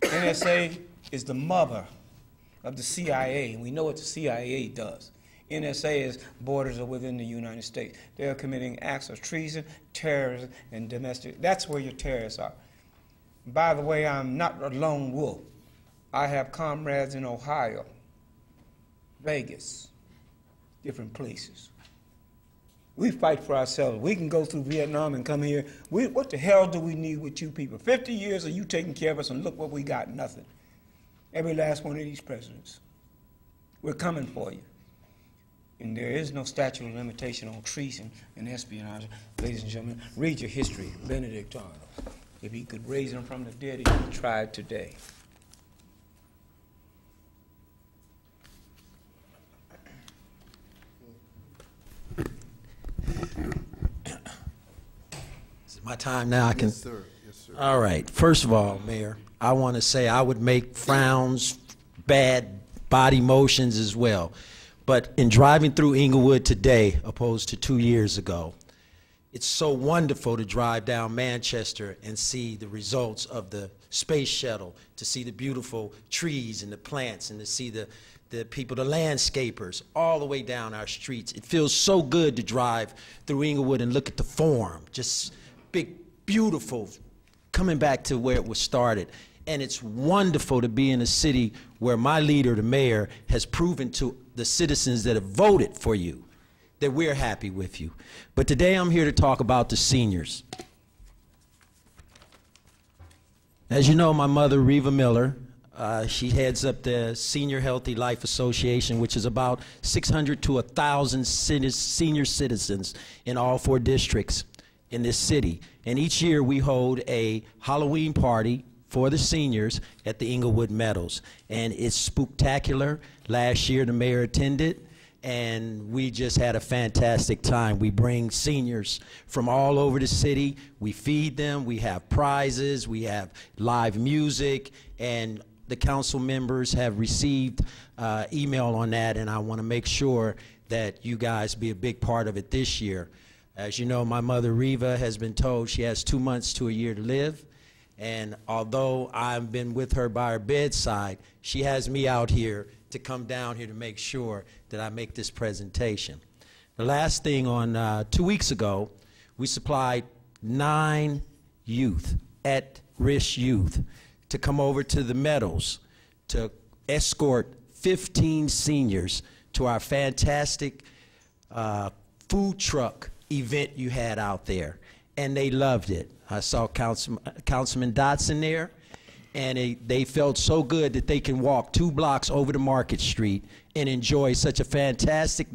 NSA is the mother of the CIA, and we know what the CIA does. NSA borders are within the United States. They are committing acts of treason, terrorism, and domestic. That's where your terrorists are. By the way, I'm not a lone wolf. I have comrades in Ohio, Vegas, different places. We fight for ourselves. We can go through Vietnam and come here. What the hell do we need with you people? 50 years of you taking care of us, and look what we got, nothing. Every last one of these presidents. We're coming for you. And there is no statute of limitation on treason and espionage. Ladies and gentlemen, read your history. Benedict Arnold. If he could raise him from the dead, he tried today. Is it my time now? I can. Yes, sir. Yes, sir. All right. First of all, Mayor, I want to say I would make frowns, bad body motions as well. But in driving through Inglewood today, opposed to 2 years ago, it's so wonderful to drive down Manchester and see the results of the space shuttle, to see the beautiful trees and the plants, and to see the people, the landscapers, all the way down our streets. It feels so good to drive through Inglewood and look at the Forum, just big, beautiful, coming back to where it was started. And it's wonderful to be in a city where my leader, the mayor, has proven to the citizens that have voted for you that we're happy with you. But today I'm here to talk about the seniors. As you know, my mother, Reva Miller, she heads up the Senior Healthy Life Association, which is about 600 to 1,000 senior citizens in all 4 districts in this city. And each year we hold a Halloween party for the seniors at the Inglewood Meadows. And it's spooktacular. Last year the mayor attended, and we just had a fantastic time. We bring seniors from all over the city. We feed them. We have prizes. We have live music, and the council members have received email on that, and I want to make sure that you guys be a big part of it this year. As you know, my mother, Reva, has been told she has 2 months to a year to live, and although I've been with her by her bedside, she has me out here to come down here to make sure that I make this presentation. The last thing, on 2 weeks ago, we supplied 9 youth, at-risk youth, to come over to the Meadows to escort 15 seniors to our fantastic food truck event you had out there, and they loved it. I saw Councilman Dotson there, and they felt so good that they can walk 2 blocks over to Market Street and enjoy such a fantastic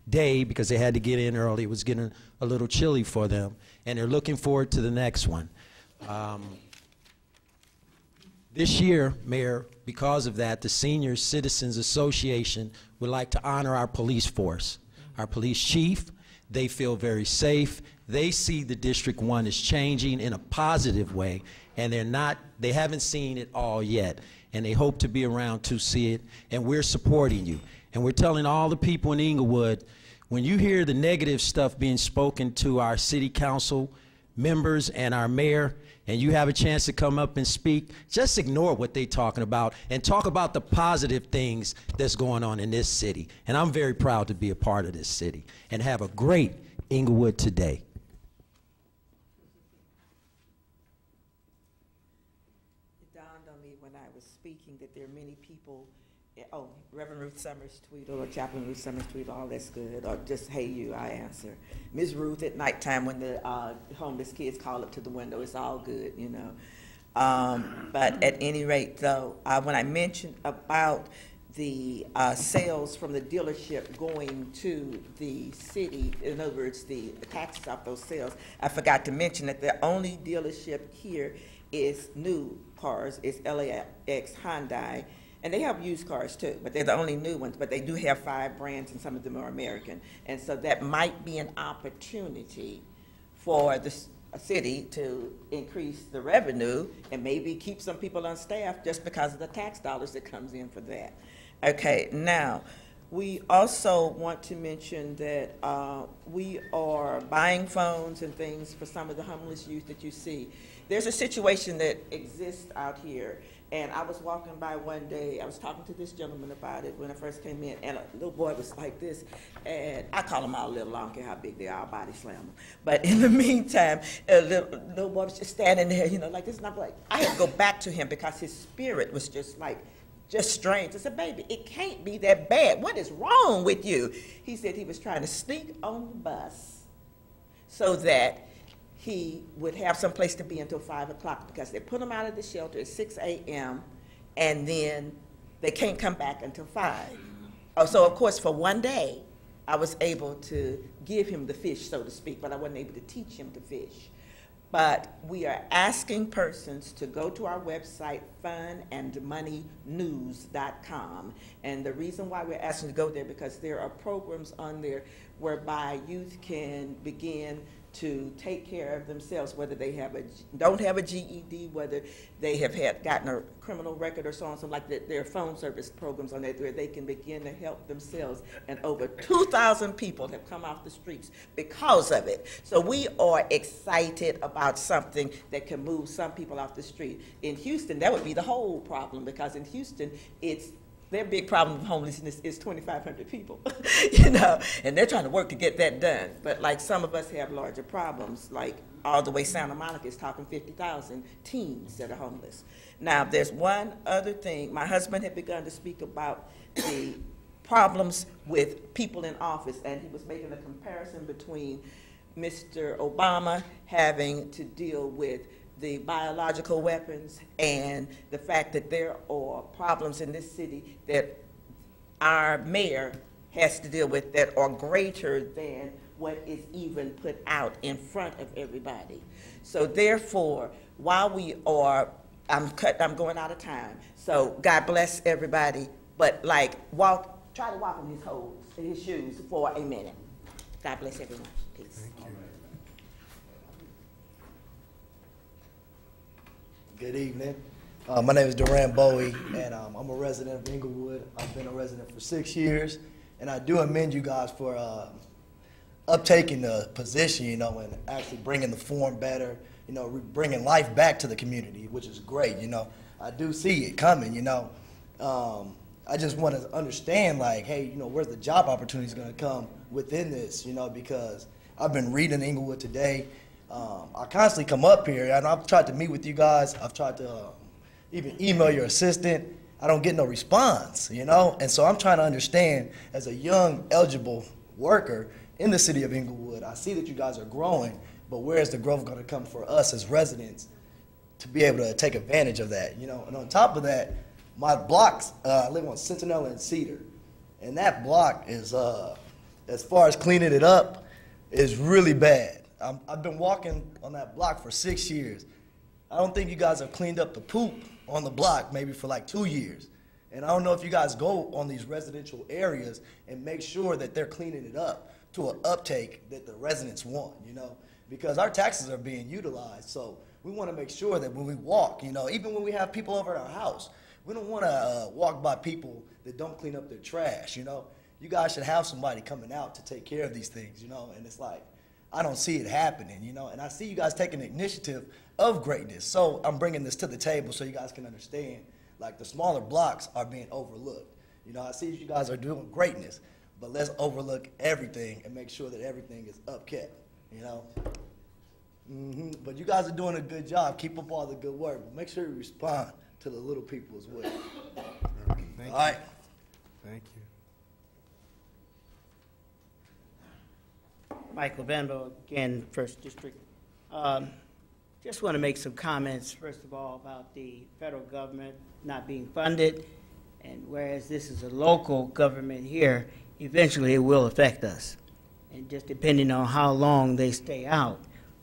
day, because they had to get in early. It was getting a little chilly for them, and they're looking forward to the next one. This year, Mayor, because of that, the Senior Citizens Association would like to honor our police force, our police chief. They feel very safe. They see the District 1 is changing in a positive way, and they haven't seen it all yet, and they hope to be around to see it, and we're supporting you. And we're telling all the people in Inglewood, when you hear the negative stuff being spoken to our city council members and our mayor, and you have a chance to come up and speak, just ignore what they're talking about and talk about the positive things that's going on in this city. And I'm very proud to be a part of this city, and have a great Inglewood today. It dawned on me when I was speaking that there are many people, oh, Reverend Ruth Summers Tweedle or Chaplain Ruth Summers Tweedle, all that's good, or just hey you, I answer. Ms. Ruth at nighttime when the homeless kids call up to the window, it's all good, you know. But at any rate, though, when I mentioned about the sales from the dealership going to the city, in other words, the taxes off those sales, I forgot to mention that the only dealership here is new cars, it's LAX Hyundai, and they have used cars too, but they're the only new ones, but they do have 5 brands, and some of them are American. And so that might be an opportunity for the city to increase the revenue and maybe keep some people on staff just because of the tax dollars that comes in for that. Okay, now, we also want to mention that we are buying phones and things for some of the homeless youth that you see. There's a situation that exists out here, and I was walking by one day, I was talking to this gentleman about it when I first came in, and a little boy was like this, and I call them all little, I don't care how big they are, I'll body slam them. But in the meantime, a little boy was just standing there, you know, like this, and I'm like, I had to go back to him because his spirit was just like, just strange. I said, baby, it can't be that bad. What is wrong with you? He said he was trying to sneak on the bus so that he would have some place to be until 5 o'clock, because they put him out of the shelter at 6 a.m. and then they can't come back until 5. Oh, so of course for one day I was able to give him the fish, so to speak, but I wasn't able to teach him to fish. But we are asking persons to go to our website, funandmoneynews.com. And the reason why we're asking to go there, because there are programs on there whereby youth can begin to take care of themselves, whether they don't have a GED, whether they have gotten a criminal record or so on, so like there are phone service programs on there where they can begin to help themselves, and over 2,000 people have come off the streets because of it. So we are excited about something that can move some people off the street. In Houston, that would be the whole problem, because in Houston, their big problem of homelessness is 2,500 people, you know, and they're trying to work to get that done. But like some of us have larger problems, like all the way Santa Monica is talking 50,000 teens that are homeless. Now, there's one other thing. My husband had begun to speak about the problems with people in office, and he was making a comparison between Mr. Obama having to deal with the biological weapons and the fact that there are problems in this city that our mayor has to deal with that are greater than what is even put out in front of everybody. So therefore, while we are, I'm going out of time, so God bless everybody, but like walk try to walk in his shoes for a minute. God bless everyone. Peace. Good evening. My name is Duran Bowie, and I'm a resident of Inglewood. I've been a resident for 6 years, and I do commend you guys for uptaking the position, you know, and actually bringing the forum better, you know, bringing life back to the community, which is great, you know. I do see it coming, you know. I just want to understand, like, hey, you know, where's the job opportunities going to come within this, you know, because I've been reading Inglewood today. I constantly come up here, and I've tried to meet with you guys. I've tried to even email your assistant. I don't get no response, you know? And so I'm trying to understand, as a young, eligible worker in the city of Inglewood, I see that you guys are growing, but where is the growth going to come for us as residents to be able to take advantage of that, you know? And on top of that, my blocks, I live on Sentinel and Cedar, and that block is, as far as cleaning it up, is really bad. I've been walking on that block for 6 years. I don't think you guys have cleaned up the poop on the block maybe for like 2 years. And I don't know if you guys go on these residential areas and make sure that they're cleaning it up to an uptake that the residents want, you know, because our taxes are being utilized. So we want to make sure that when we walk, you know, even when we have people over at our house, we don't want to walk by people that don't clean up their trash, you know. You guys should have somebody coming out to take care of these things, you know, and it's like, I don't see it happening, you know, and I see you guys taking the initiative of greatness. So I'm bringing this to the table so you guys can understand, like, the smaller blocks are being overlooked. You know, I see you guys are doing greatness, but let's overlook everything and make sure that everything is upkept, you know. But you guys are doing a good job. Keep up all the good work. But make sure you respond to the little people as well. Thank all right. Thank you. Michael Benbow, again, First District. Just want to make some comments, first of all, about the federal government not being funded, and whereas this is a local government here, eventually it will affect us. And just depending on how long they stay out.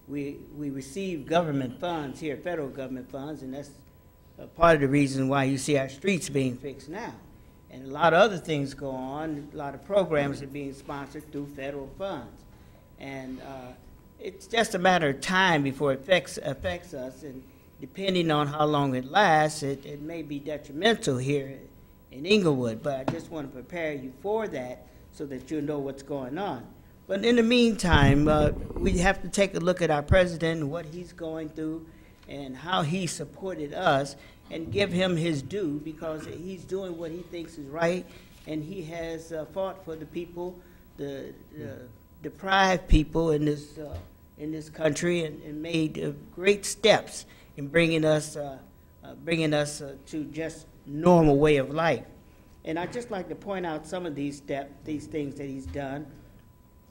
We receive government funds here, federal government funds, and that's part of the reason why you see our streets being fixed now. And a lot of other things go on, a lot of programs are being sponsored through federal funds. And it's just a matter of time before it affects us, and depending on how long it lasts, it may be detrimental here in Inglewood, but I just want to prepare you for that so that you'll know what's going on. But in the meantime, we have to take a look at our president and what he's going through and how he supported us and give him his due, because he's doing what he thinks is right, and he has fought for the people, the deprived people in this country, and made great steps in bringing us to just normal way of life. And I'd just like to point out some of these things that he's done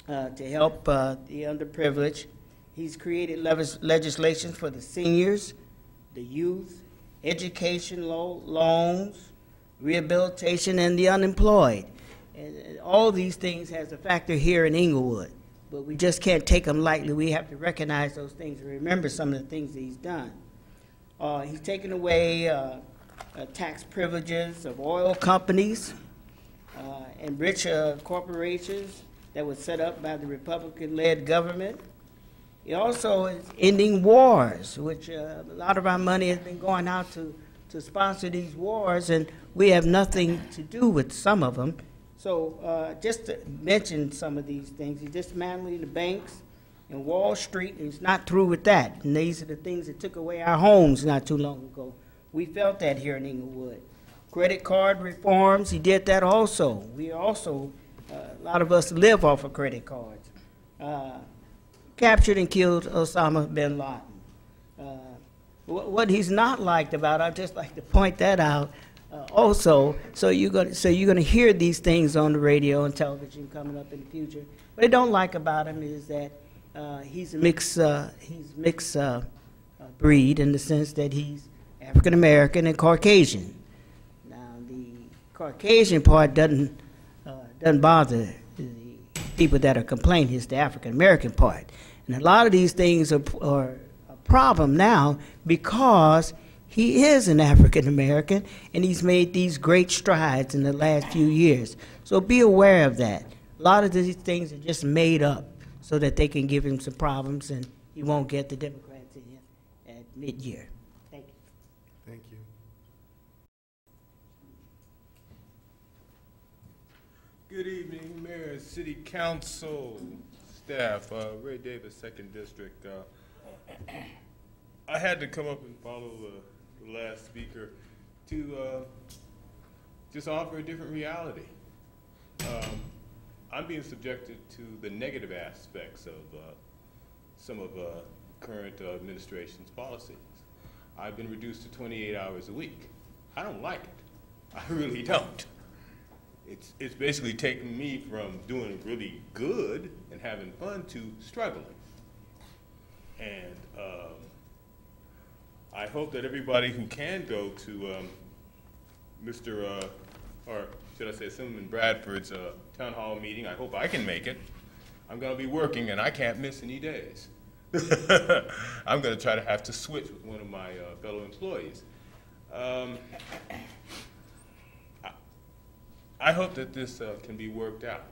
to help the underprivileged. He's created legislation for the seniors, the youth, education loans, rehabilitation, and the unemployed. And all these things has a factor here in Inglewood, but we just can't take them lightly. We have to recognize those things and remember some of the things that he's done. He's taken away tax privileges of oil companies and rich corporations that were set up by the Republican-led government. He also is ending wars, which a lot of our money has been going out to sponsor these wars, and we have nothing to do with some of them. So just to mention some of these things, he's dismantling the banks and Wall Street, and he's not through with that. And these are the things that took away our homes not too long ago. We felt that here in Inglewood. Credit card reforms, he did that also. We also, a lot of us live off of credit cards. Captured and killed Osama bin Laden. What he's not liked about, I'd just like to point that out, also, so you're gonna hear these things on the radio and television coming up in the future. What I don't like about him is that he's mixed breed in the sense that he's African American and Caucasian. Now the Caucasian part doesn't bother the people that are complaining. It's the African American part, and a lot of these things are a problem now because He is an African American, and he's made these great strides in the last few years. So be aware of that. A lot of these things are just made up so that they can give him some problems, and he won't get the Democrats in at mid-year. Thank you. Thank you. Good evening, Mayor, City Council, staff. Ray Davis, 2nd District. I had to come up and follow the last speaker to just offer a different reality. I'm being subjected to the negative aspects of some of current administration's policies. I've been reduced to 28 hours a week. I don't like it. I really don't. It's basically taken me from doing really good and having fun to struggling. And I hope that everybody who can go to or should I say Assemblyman Bradford's town hall meeting, I hope I can make it. I'm going to be working and I can't miss any days. I'm going to try to have to switch with one of my fellow employees. I hope that this can be worked out.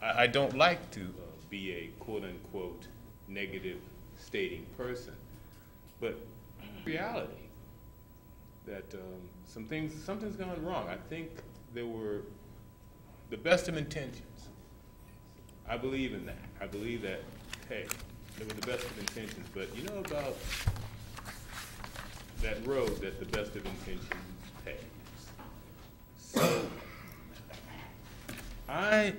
I don't like to be a quote-unquote negative stating person, but reality that something's gone wrong. I think there were the best of intentions. I believe in that. I believe that, hey, there were the best of intentions, but you know about that road that the best of intentions pays. So I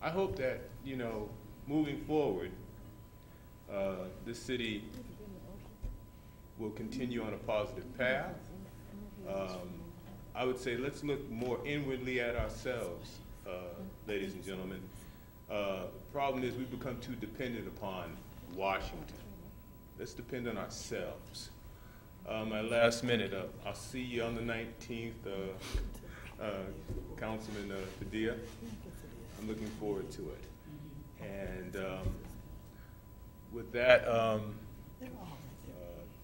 hope that, you know, moving forward, this city will continue on a positive path. I would say let's look more inwardly at ourselves, ladies and gentlemen. The problem is we've become too dependent upon Washington. Let's depend on ourselves. My last minute, I'll see you on the 19th, Councilman Padilla. I'm looking forward to it. And with that,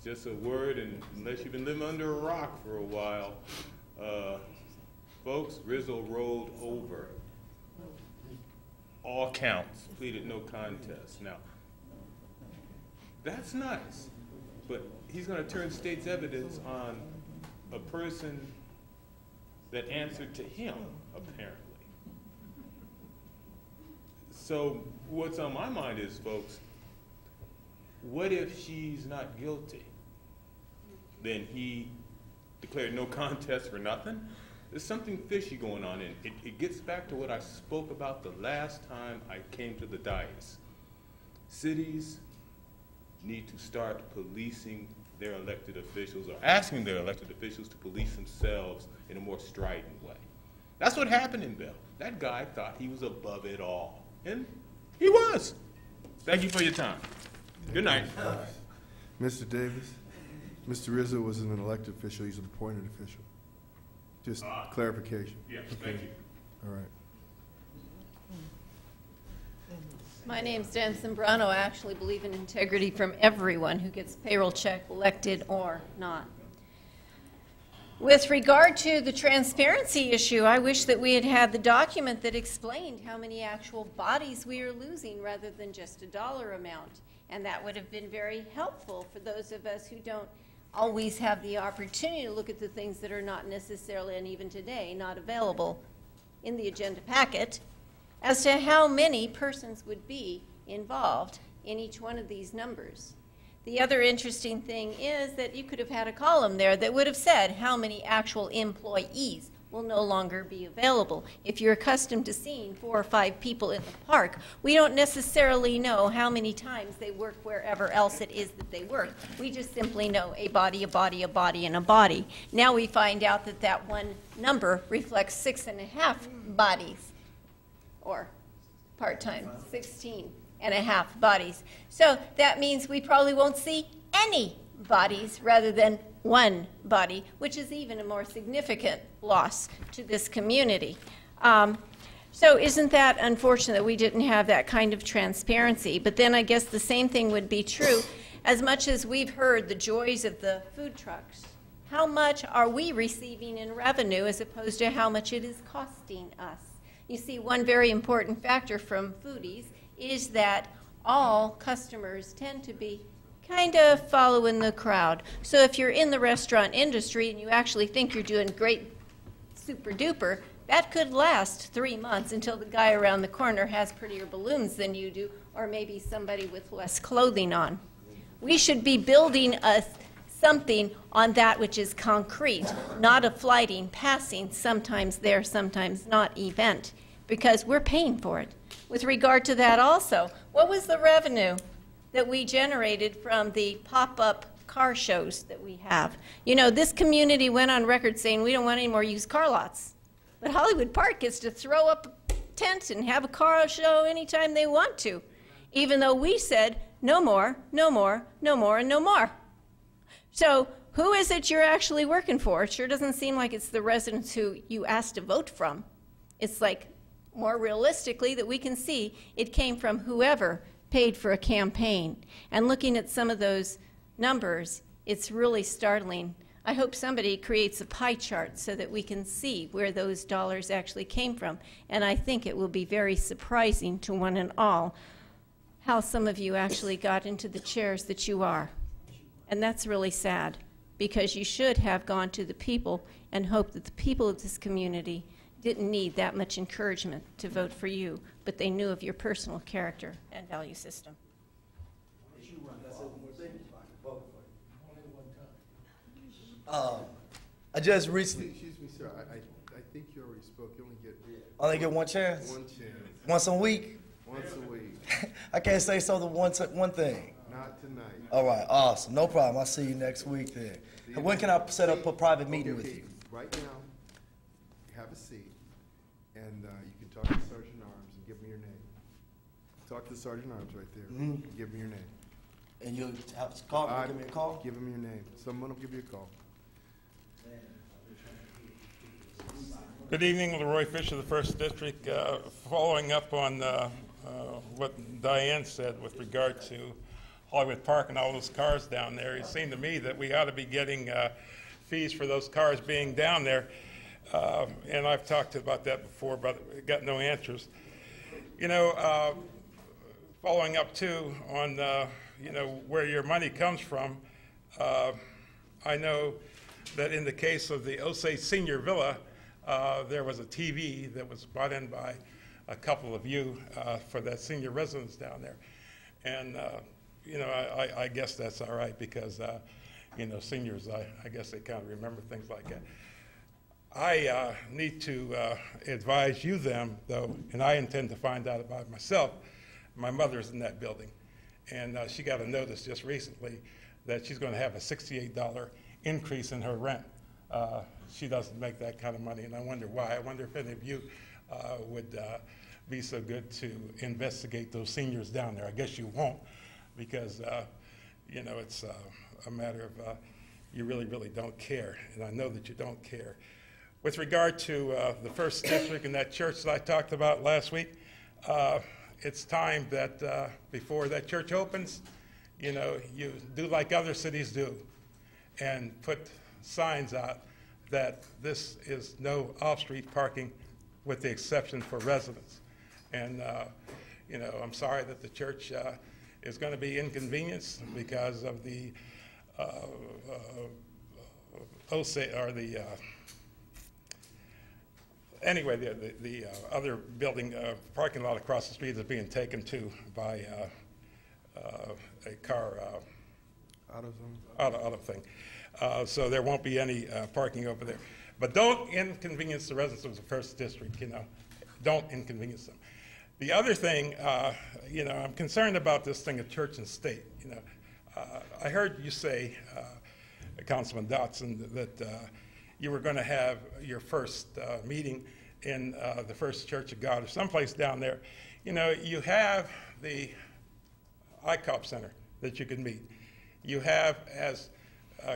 just a word, and unless you've been living under a rock for a while, folks, Rizzo rolled over. All counts, pleaded no contest. Now, that's nice, but he's going to turn state's evidence on a person that answered to him, apparently. So what's on my mind is, folks, what if she's not guilty? Then he declared no contest for nothing? There's something fishy going on, and it gets back to what I spoke about the last time I came to the dais. Cities need to start policing their elected officials, or asking their elected officials to police themselves in a more strident way. That's what happened in Bell. That guy thought he was above it all, and he was. Thank you for your time. Good night. Mr. Davis, Mr. Rizzo was an elected official. He's an appointed official. Just clarification. Yes, thank you. All right. My name's Dan Sembrano. I actually believe in integrity from everyone who gets payroll check, elected or not. With regard to the transparency issue, I wish that we had had the document that explained how many actual bodies we are losing rather than just a dollar amount. And that would have been very helpful for those of us who don't always have the opportunity to look at the things that are not necessarily, and even today, not available in the agenda packet, as to how many persons would be involved in each one of these numbers. The other interesting thing is that you could have had a column there that would have said how many actual employees will no longer be available. If you're accustomed to seeing 4 or 5 people in the park, we don't necessarily know how many times they work wherever else it is that they work. We just simply know a body, a body, a body, and a body. Now we find out that that one number reflects 6.5 bodies, or part-time, 16.5 bodies. So that means we probably won't see any bodies rather than one body, which is even a more significant loss to this community. So isn't that unfortunate that we didn't have that kind of transparency? But then I guess the same thing would be true As much as we've heard the joys of the food trucks, how much are we receiving in revenue as opposed to how much it is costing us? You see, one very important factor from foodies is that all customers tend to be kind of following the crowd. So if you're in the restaurant industry and you actually think you're doing great, super duper, that could last 3 months until the guy around the corner has prettier balloons than you do, or maybe somebody with less clothing on. We should be building something on that which is concrete, not a flighting, passing, sometimes there, sometimes not event, because we're paying for it. With regard to that also, what was the revenue that we generated from the pop-up car shows that we have? You know, this community went on record saying we don't want any more used car lots. But Hollywood Park gets to throw up a tent and have a car show anytime they want to, even though we said no more, no more, no more, and no more. So who is it you're actually working for? It sure doesn't seem like it's the residents who you asked to vote from. It's like, more realistically, that we can see it came from whoever paid for a campaign. And looking at some of those numbers, it's really startling. I hope somebody creates a pie chart so that we can see where those dollars actually came from. And I think it will be very surprising to one and all how some of you actually got into the chairs that you are. And that's really sad, because you should have gone to the people and hoped that the people of this community didn't need that much encouragement to vote for you, but they knew of your personal character and value system. I just recently. Excuse me, sir. I think you already spoke. You only get one chance. One chance. Once a week. Once a week. I can't say something one thing. Not tonight. All right, awesome. No problem. I'll see you next week then. When can I set up a private meeting with you? Right now, have a seat, and you can talk to Sergeant Arms and give me your name. Talk to Sergeant Arms right there. Mm-hmm. Give me your name. And you'll have to call me, give me a call? Give him your name. Someone will give you a call. Good evening, Leroy Fisher, the First District. Following up on what Diane said with regard to Hollywood Park and all those cars down there, it seemed to me that we ought to be getting fees for those cars being down there. And I've talked about that before, but got no answers. You know, following up too on you know, where your money comes from, I know that in the case of the Osage Senior Villa, there was a TV that was brought in by a couple of you for that senior residence down there. And, you know, I guess that's all right because, you know, seniors, I guess they kind of remember things like that. I need to advise you them, though, and I intend to find out about it myself. My mother's in that building, and she got a notice just recently that she's going to have a $68 increase in her rent. She doesn't make that kind of money, and I wonder why. I wonder if any of you would be so good to investigate those seniors down there. I guess you won't, because you know, it's a matter of you really, really don't care, and I know that you don't care. With regard to the First District and that church that I talked about last week, it's time that before that church opens, you know, you do like other cities do and put signs out that this is no off-street parking with the exception for residents. And, you know, I'm sorry that the church is going to be inconvenienced because of the anyway, the other building, parking lot across the street is being taken to by a car auto thing. So there won't be any parking over there. But don't inconvenience the residents of the First District, you know. Don't inconvenience them. The other thing, you know, I'm concerned about this thing of church and state, you know. I heard you say, Councilman Dotson, that you were going to have your first meeting in the First Church of God or someplace down there. You know, you have the ICOP Center that you can meet. You have, as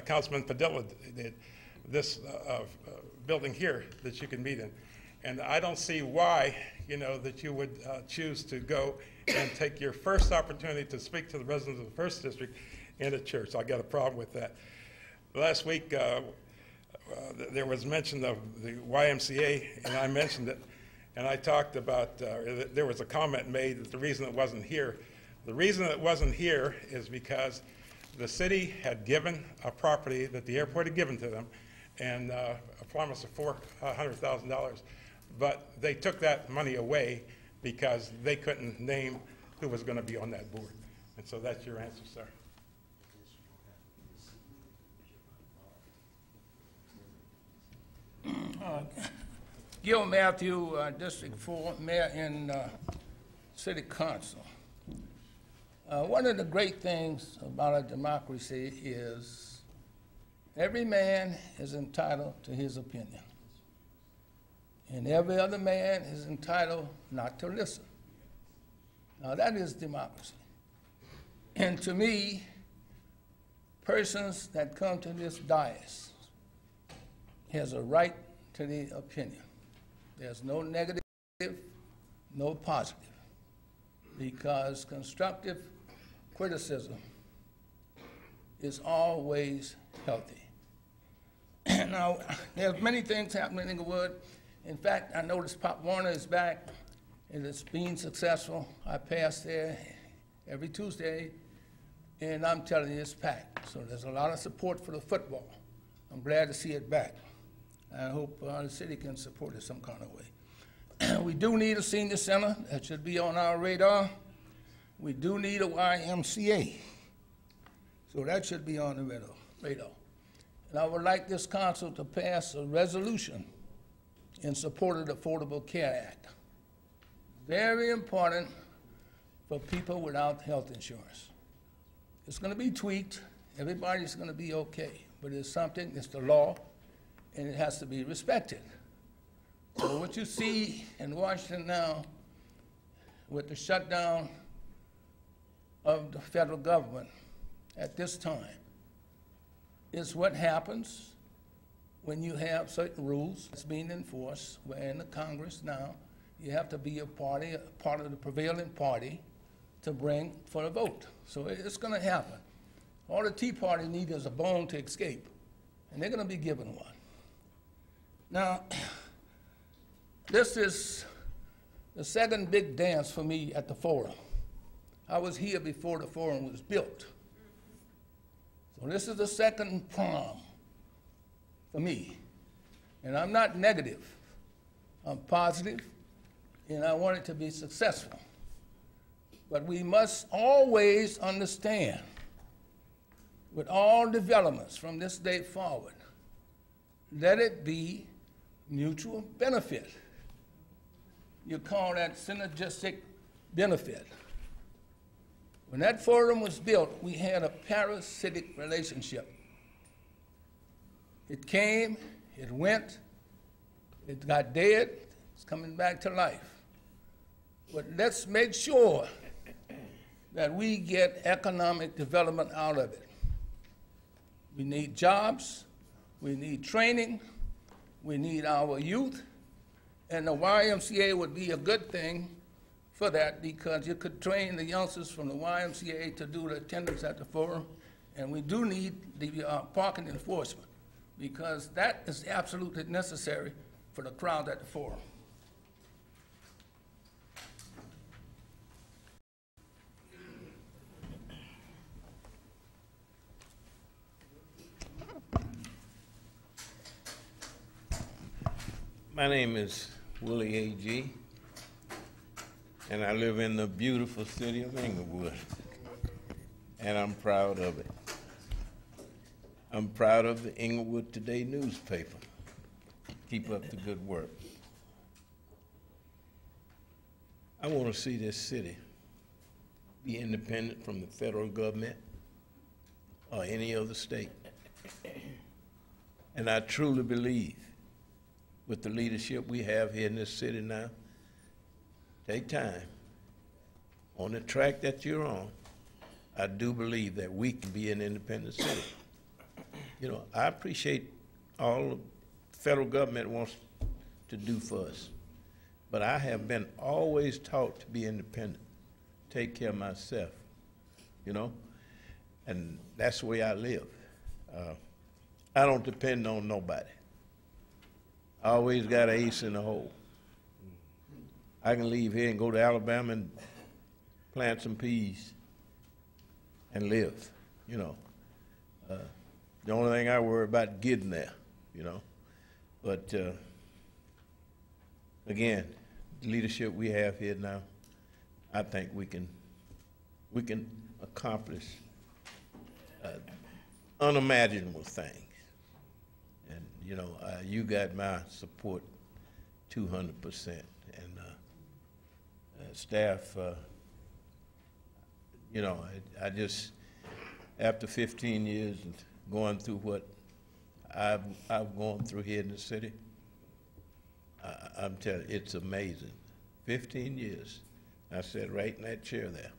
Councilman Padilla did, this building here that you can meet in. And I don't see why, you know, that you would choose to go and take your first opportunity to speak to the residents of the First District in the church. I got a problem with that. Last week, there was mention of the YMCA, and I mentioned it, and I talked about, there was a comment made that the reason it wasn't here. The reason it wasn't here is because the city had given a property that the airport had given to them, and a promise of $400,000, but they took that money away because they couldn't name who was going to be on that board. And so that's your answer, sir. Gil Matthew, District 4, Mayor and City Council. One of the great things about a democracy is every man is entitled to his opinion. And every other man is entitled not to listen. Now that is democracy. And to me, persons that come to this dais has a right to the opinion. There's no negative, no positive, because constructive criticism is always healthy. Now, there's many things happening in Inglewood. In fact, I noticed Pop Warner is back, and it's been successful. I pass there every Tuesday, and I'm telling you, it's packed. So there's a lot of support for the football. I'm glad to see it back. I hope the city can support it some kind of way. We do need a senior center. That should be on our radar. We do need a YMCA. So that should be on the radar. And I would like this council to pass a resolution in support of the Affordable Care Act. Very important for people without health insurance. It's going to be tweaked. Everybody's going to be okay. But it's something, it's the law, and it has to be respected. So what you see in Washington now with the shutdown of the federal government at this time is what happens when you have certain rules that's being enforced. We're in the Congress now. You have to be a part of the prevailing party to bring for a vote. So it's going to happen. All the Tea Party need is a bone to escape, and they're going to be given one. Now, this is the second big dance for me at the forum. I was here before the forum was built. So this is the second prom for me. And I'm not negative. I'm positive, and I want it to be successful. But we must always understand, with all developments from this day forward, let it be mutual benefit. You call that synergistic benefit. When that forum was built, we had a parasitic relationship. It came, it went, it got dead, it's coming back to life. But let's make sure that we get economic development out of it. We need jobs, we need training, we need our youth, and the YMCA would be a good thing for that, because you could train the youngsters from the YMCA to do the attendance at the forum, and we do need the parking enforcement, because that is absolutely necessary for the crowd at the forum. My name is Willie A.G., and I live in the beautiful city of Inglewood, and I'm proud of it. I'm proud of the Inglewood Today newspaper. Keep up the good work. I want to see this city be independent from the federal government or any other state. And I truly believe, with the leadership we have here in this city now, take time. On the track that you're on, I do believe that we can be an independent city. You know, I appreciate all the federal government wants to do for us, but I have been always taught to be independent, take care of myself, you know? And that's the way I live. I don't depend on nobody. I always got an ace in the hole. I can leave here and go to Alabama and plant some peas and live, you know. The only thing I worry about is getting there, you know. But again, the leadership we have here now, I think we can accomplish unimaginable things. And, you know, you got my support 200%. And staff, you know, I just, after 15 years and going through what I've gone through here in the city, I'm telling you, it's amazing. 15 years, I sat right in that chair there.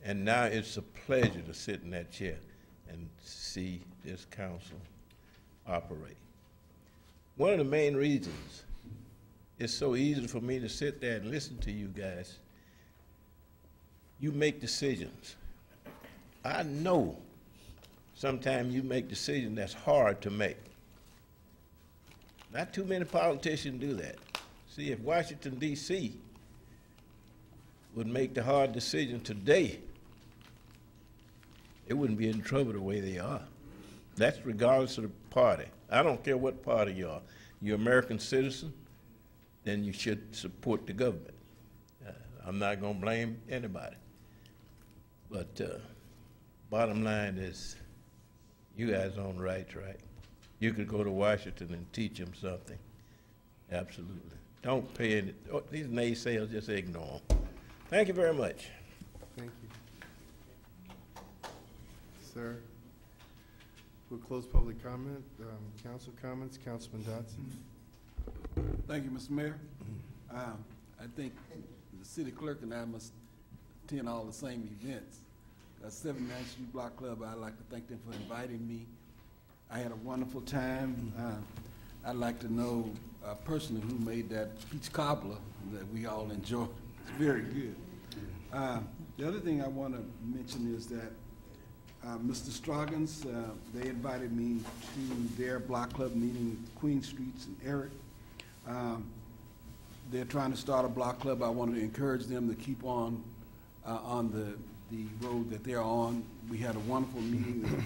And now it's a pleasure to sit in that chair and see this council operate. One of the main reasons it's so easy for me to sit there and listen to you guys, you make decisions. I know sometimes you make decisions that's hard to make. Not too many politicians do that. See, if Washington, D.C. would make the hard decision today, it wouldn't be in trouble the way they are. That's regardless of the party. I don't care what party you are. You're an American citizen, then you should support the government. I'm not going to blame anybody. But bottom line is, you guys on the right track. You could go to Washington and teach them something. Absolutely. Don't pay any, these naysayers, just ignore them. Thank you very much. Thank you. Sir, we'll close public comment. Council comments, Councilman Dodson. Thank you, Mr. Mayor. I think the city clerk and I must attend all the same events. 79th Street Block Club, I'd like to thank them for inviting me. I had a wonderful time. I'd like to know personally who made that peach cobbler that we all enjoyed. It's very good. The other thing I want to mention is that Mr. Stroggins, they invited me to their block club meeting, Queen Streets and Eric. They're trying to start a block club. I wanted to encourage them to keep on the road that they're on. We had a wonderful meeting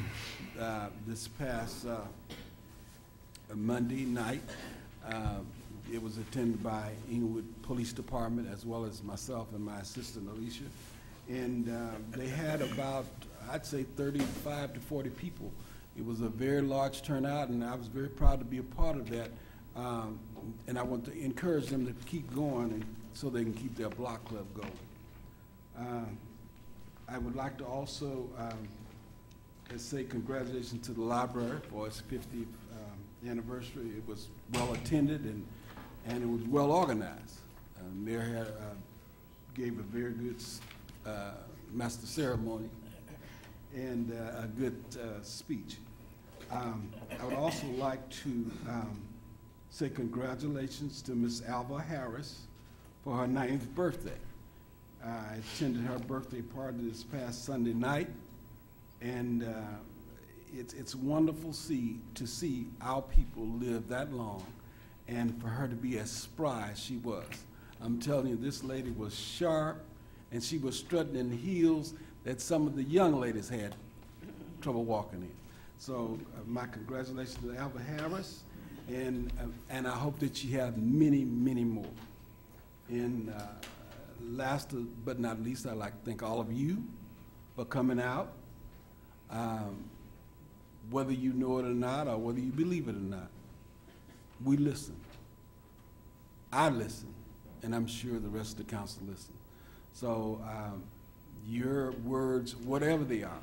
this past Monday night. It was attended by Inglewood Police Department as well as myself and my assistant Alicia. And they had about, I'd say 35 to 40 people. It was a very large turnout, and I was very proud to be a part of that. And I want to encourage them to keep going and so they can keep their block club going. I would like to also say congratulations to the library for its 50th anniversary. It was well attended and it was well organized. Mayor had, gave a very good master ceremony and a good speech. I would also like to say congratulations to Miss Alva Harris for her 90th birthday. I attended her birthday party this past Sunday night, and it's wonderful to see our people live that long, and for her to be as spry as she was. I'm telling you, this lady was sharp, and she was strutting in heels that some of the young ladies had trouble walking in. So my congratulations to Alva Harris, and I hope that she have many, many more. And last but not least, I'd like to thank all of you for coming out. Whether you know it or not, or whether you believe it or not, we listen. I listen, and I'm sure the rest of the council listen. So your words, whatever they are,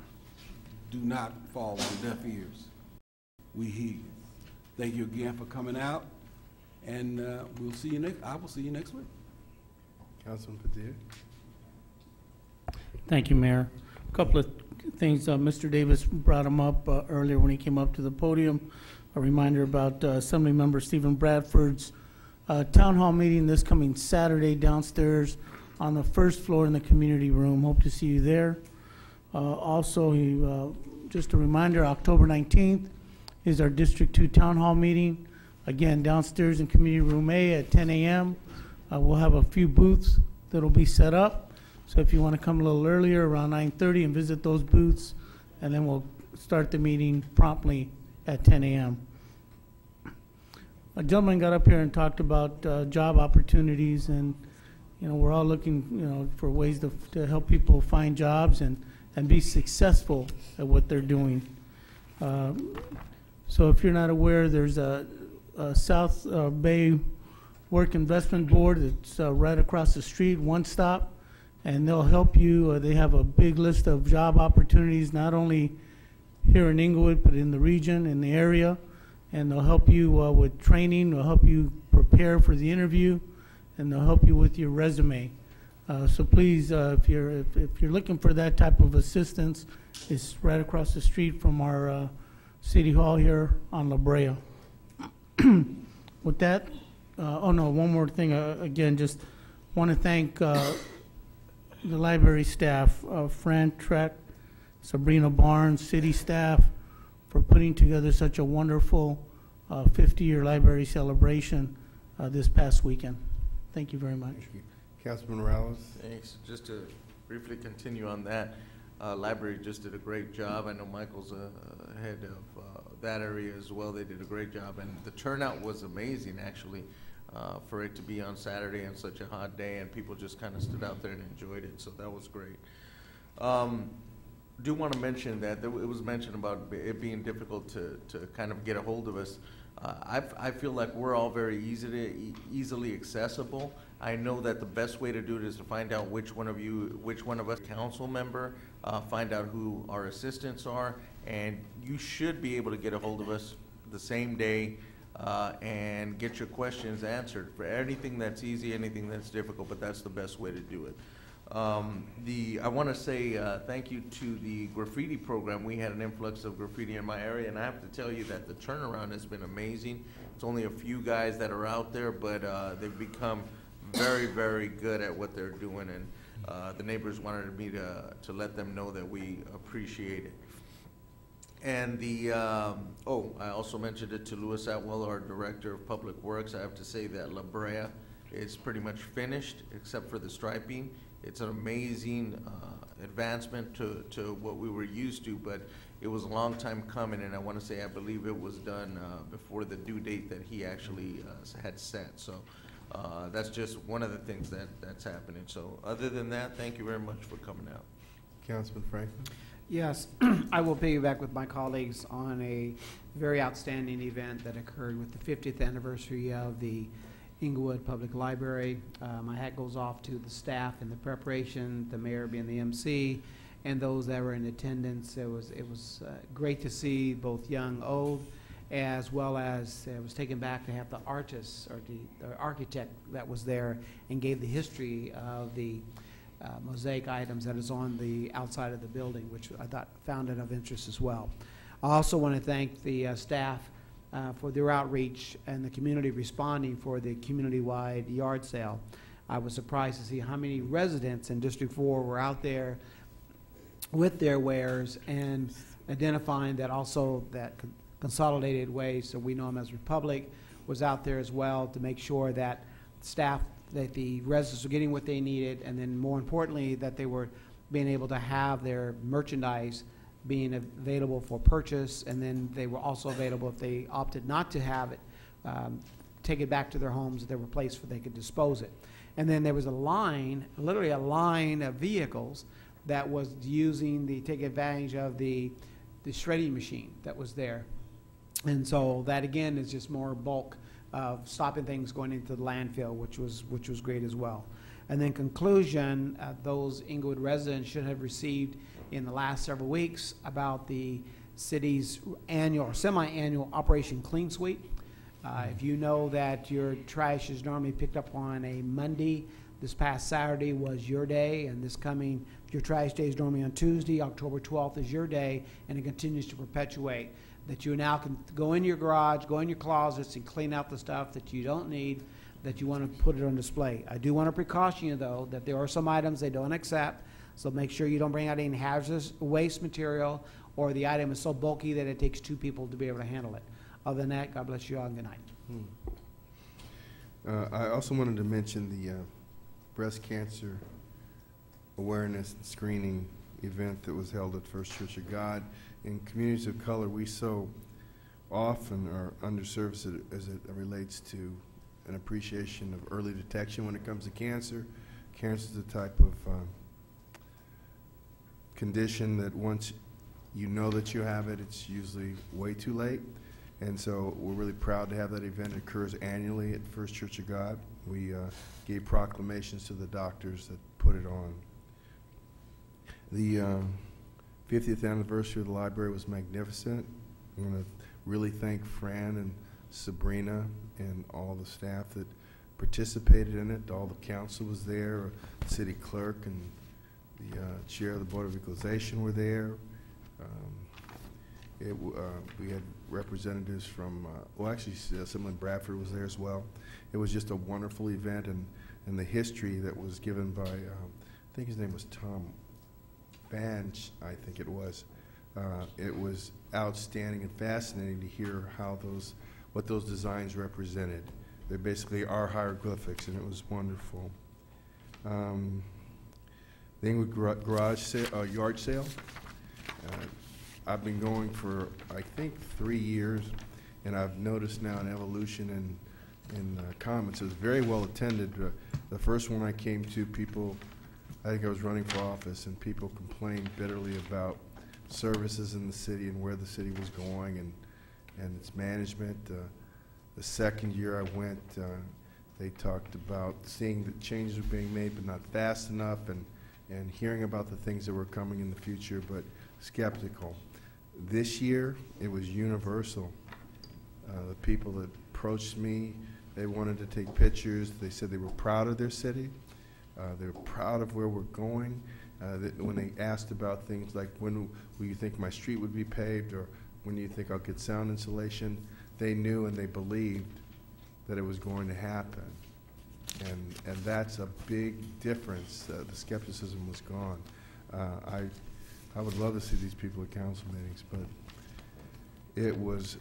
do not fall on deaf ears. We hear you. Thank you again for coming out, and we'll see you next. I will see you next week. Councilman Padilla. Thank you, Mayor. A couple of things. Mr. Davis brought them up earlier when he came up to the podium. A reminder about Assemblymember Stephen Bradford's town hall meeting this coming Saturday downstairs on the first floor in the community room. Hope to see you there. Also, just a reminder, October 19th is our District 2 Town Hall meeting. Again, downstairs in Community Room A at 10 a.m. We'll have a few booths that'll be set up. So if you want to come a little earlier, around 9:30, and visit those booths, and then we'll start the meeting promptly at 10 a.m. A gentleman got up here and talked about job opportunities, and we're all looking for ways to help people find jobs and be successful at what they're doing. So if you're not aware, there's a South Bay Work Investment Board that's right across the street, One Stop, and they'll help you. They have a big list of job opportunities, not only here in Inglewood, but in the region, in the area, and they'll help you with training, they'll help you prepare for the interview, and they'll help you with your resume. So please, if you're looking for that type of assistance, it's right across the street from our City Hall here on La Brea. With that, oh no, one more thing. Again, just want to thank the library staff, Fran Trek, Sabrina Barnes, city staff, for putting together such a wonderful 50-year library celebration this past weekend. Thank you very much. Councilman Morales. Thanks. Just to briefly continue on that, library just did a great job. I know Michael's head of that area as well. They did a great job, and the turnout was amazing, actually, for it to be on Saturday and such a hot day, and people just kind of stood out there and enjoyed it, so that was great. Do want to mention that it was mentioned about it being difficult to kind of get a hold of us. I feel like we're all very easily accessible. I know that the best way to do it is to find out which one of us council member, find out who our assistants are, and you should be able to get a hold of us the same day and get your questions answered for anything that's easy, anything that's difficult, but that's the best way to do it. I want to say thank you to the graffiti program. We had an influx of graffiti in my area, and I have to tell you that the turnaround has been amazing. It's only a few guys that are out there, but they've become very, very good at what they're doing, and the neighbors wanted me to let them know that we appreciate it. And I also mentioned it to Louis Atwell, our Director of Public Works. I have to say that La Brea is pretty much finished, except for the striping. It's an amazing advancement to what we were used to, but it was a long time coming, and I want to say I believe it was done before the due date that he actually had set. So that's just one of the things that's happening. So other than that, thank you very much for coming out. Councilman Franklin. Yes, I will piggyback with my colleagues on a very outstanding event that occurred with the 50th anniversary of the Inglewood Public Library. My hat goes off to the staff in the preparation, the mayor being the MC, and those that were in attendance. It was great to see both young, old, as well as it was taken back to have the artist or the architect that was there and gave the history of the mosaic items that is on the outside of the building, which I found it of interest as well. I also want to thank the staff for their outreach and the community responding for the community-wide yard sale. I was surprised to see how many residents in District 4 were out there with their wares and identifying that also that Consolidated Waste, so we know them as Republic, was out there as well to make sure that staff, that the residents were getting what they needed, and then more importantly, that they were being able to have their merchandise being available for purchase, and then they were also available if they opted not to have it, take it back to their homes. There were places where they could dispose it. And then there was a line, literally a line of vehicles that was take advantage of the shredding machine that was there. And so that again is just more bulk of stopping things going into the landfill, which was great as well. And then conclusion, those Inglewood residents should have received in the last several weeks about the city's annual or semi-annual Operation Clean Sweep. If you know that your trash is normally picked up on a Monday, this past Saturday was your day, and your trash day is normally on Tuesday, October 12th is your day, and it continues to perpetuate. That you now can go in your garage, go in your closets, and clean out the stuff that you don't need, that you want to put it on display. I do want to precaution you, though, that there are some items they don't accept. So make sure you don't bring out any hazardous waste material, or the item is so bulky that it takes 2 people to be able to handle it. Other than that, God bless you all, and good night. I also wanted to mention the breast cancer awareness and screening event that was held at First Church of God. In communities of color, we so often are underserved as it relates to an appreciation of early detection when it comes to cancer. Cancer is a type of condition that once you know that you have it, it's usually way too late. And so we're really proud to have that event. It occurs annually at First Church of God. We gave proclamations to the doctors that put it on. The 50th anniversary of the library was magnificent. I want to really thank Fran and Sabrina and all the staff that participated in it. All the council was there, the city clerk and the chair of the Board of Equalization were there. We had representatives from, well, actually, Assemblyman Bradford was there as well. It was just a wonderful event, and the history that was given by, I think his name was Tom Banch, I think it was. It was outstanding and fascinating to hear how what those designs represented. They basically are hieroglyphics, and it was wonderful. The Inglewood yard sale. I've been going for, I think, 3 years, and I've noticed now an evolution in comments. It was very well attended. The first one I came to, I think I was running for office, and people complained bitterly about services in the city and where the city was going and its management. The second year I went, they talked about seeing that changes were being made but not fast enough, and hearing about the things that were coming in the future, but skeptical. This year, it was universal. The people that approached me, they wanted to take pictures. They said they were proud of their city. They were proud of where we're going. When they asked about things like, when will you think my street would be paved, or when do you think I'll get sound insulation, they knew and they believed that it was going to happen. And that's a big difference. The skepticism was gone. I would love to see these people at council meetings, but it was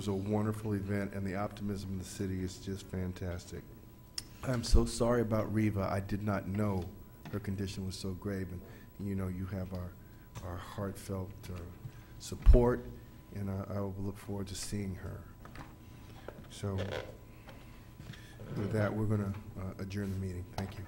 a wonderful event, and the optimism in the city is just fantastic. I'm so sorry about Reva. I did not know her condition was so grave, and you know, you have our heartfelt support, and I will look forward to seeing her. So with that, we're going to adjourn the meeting. Thank you.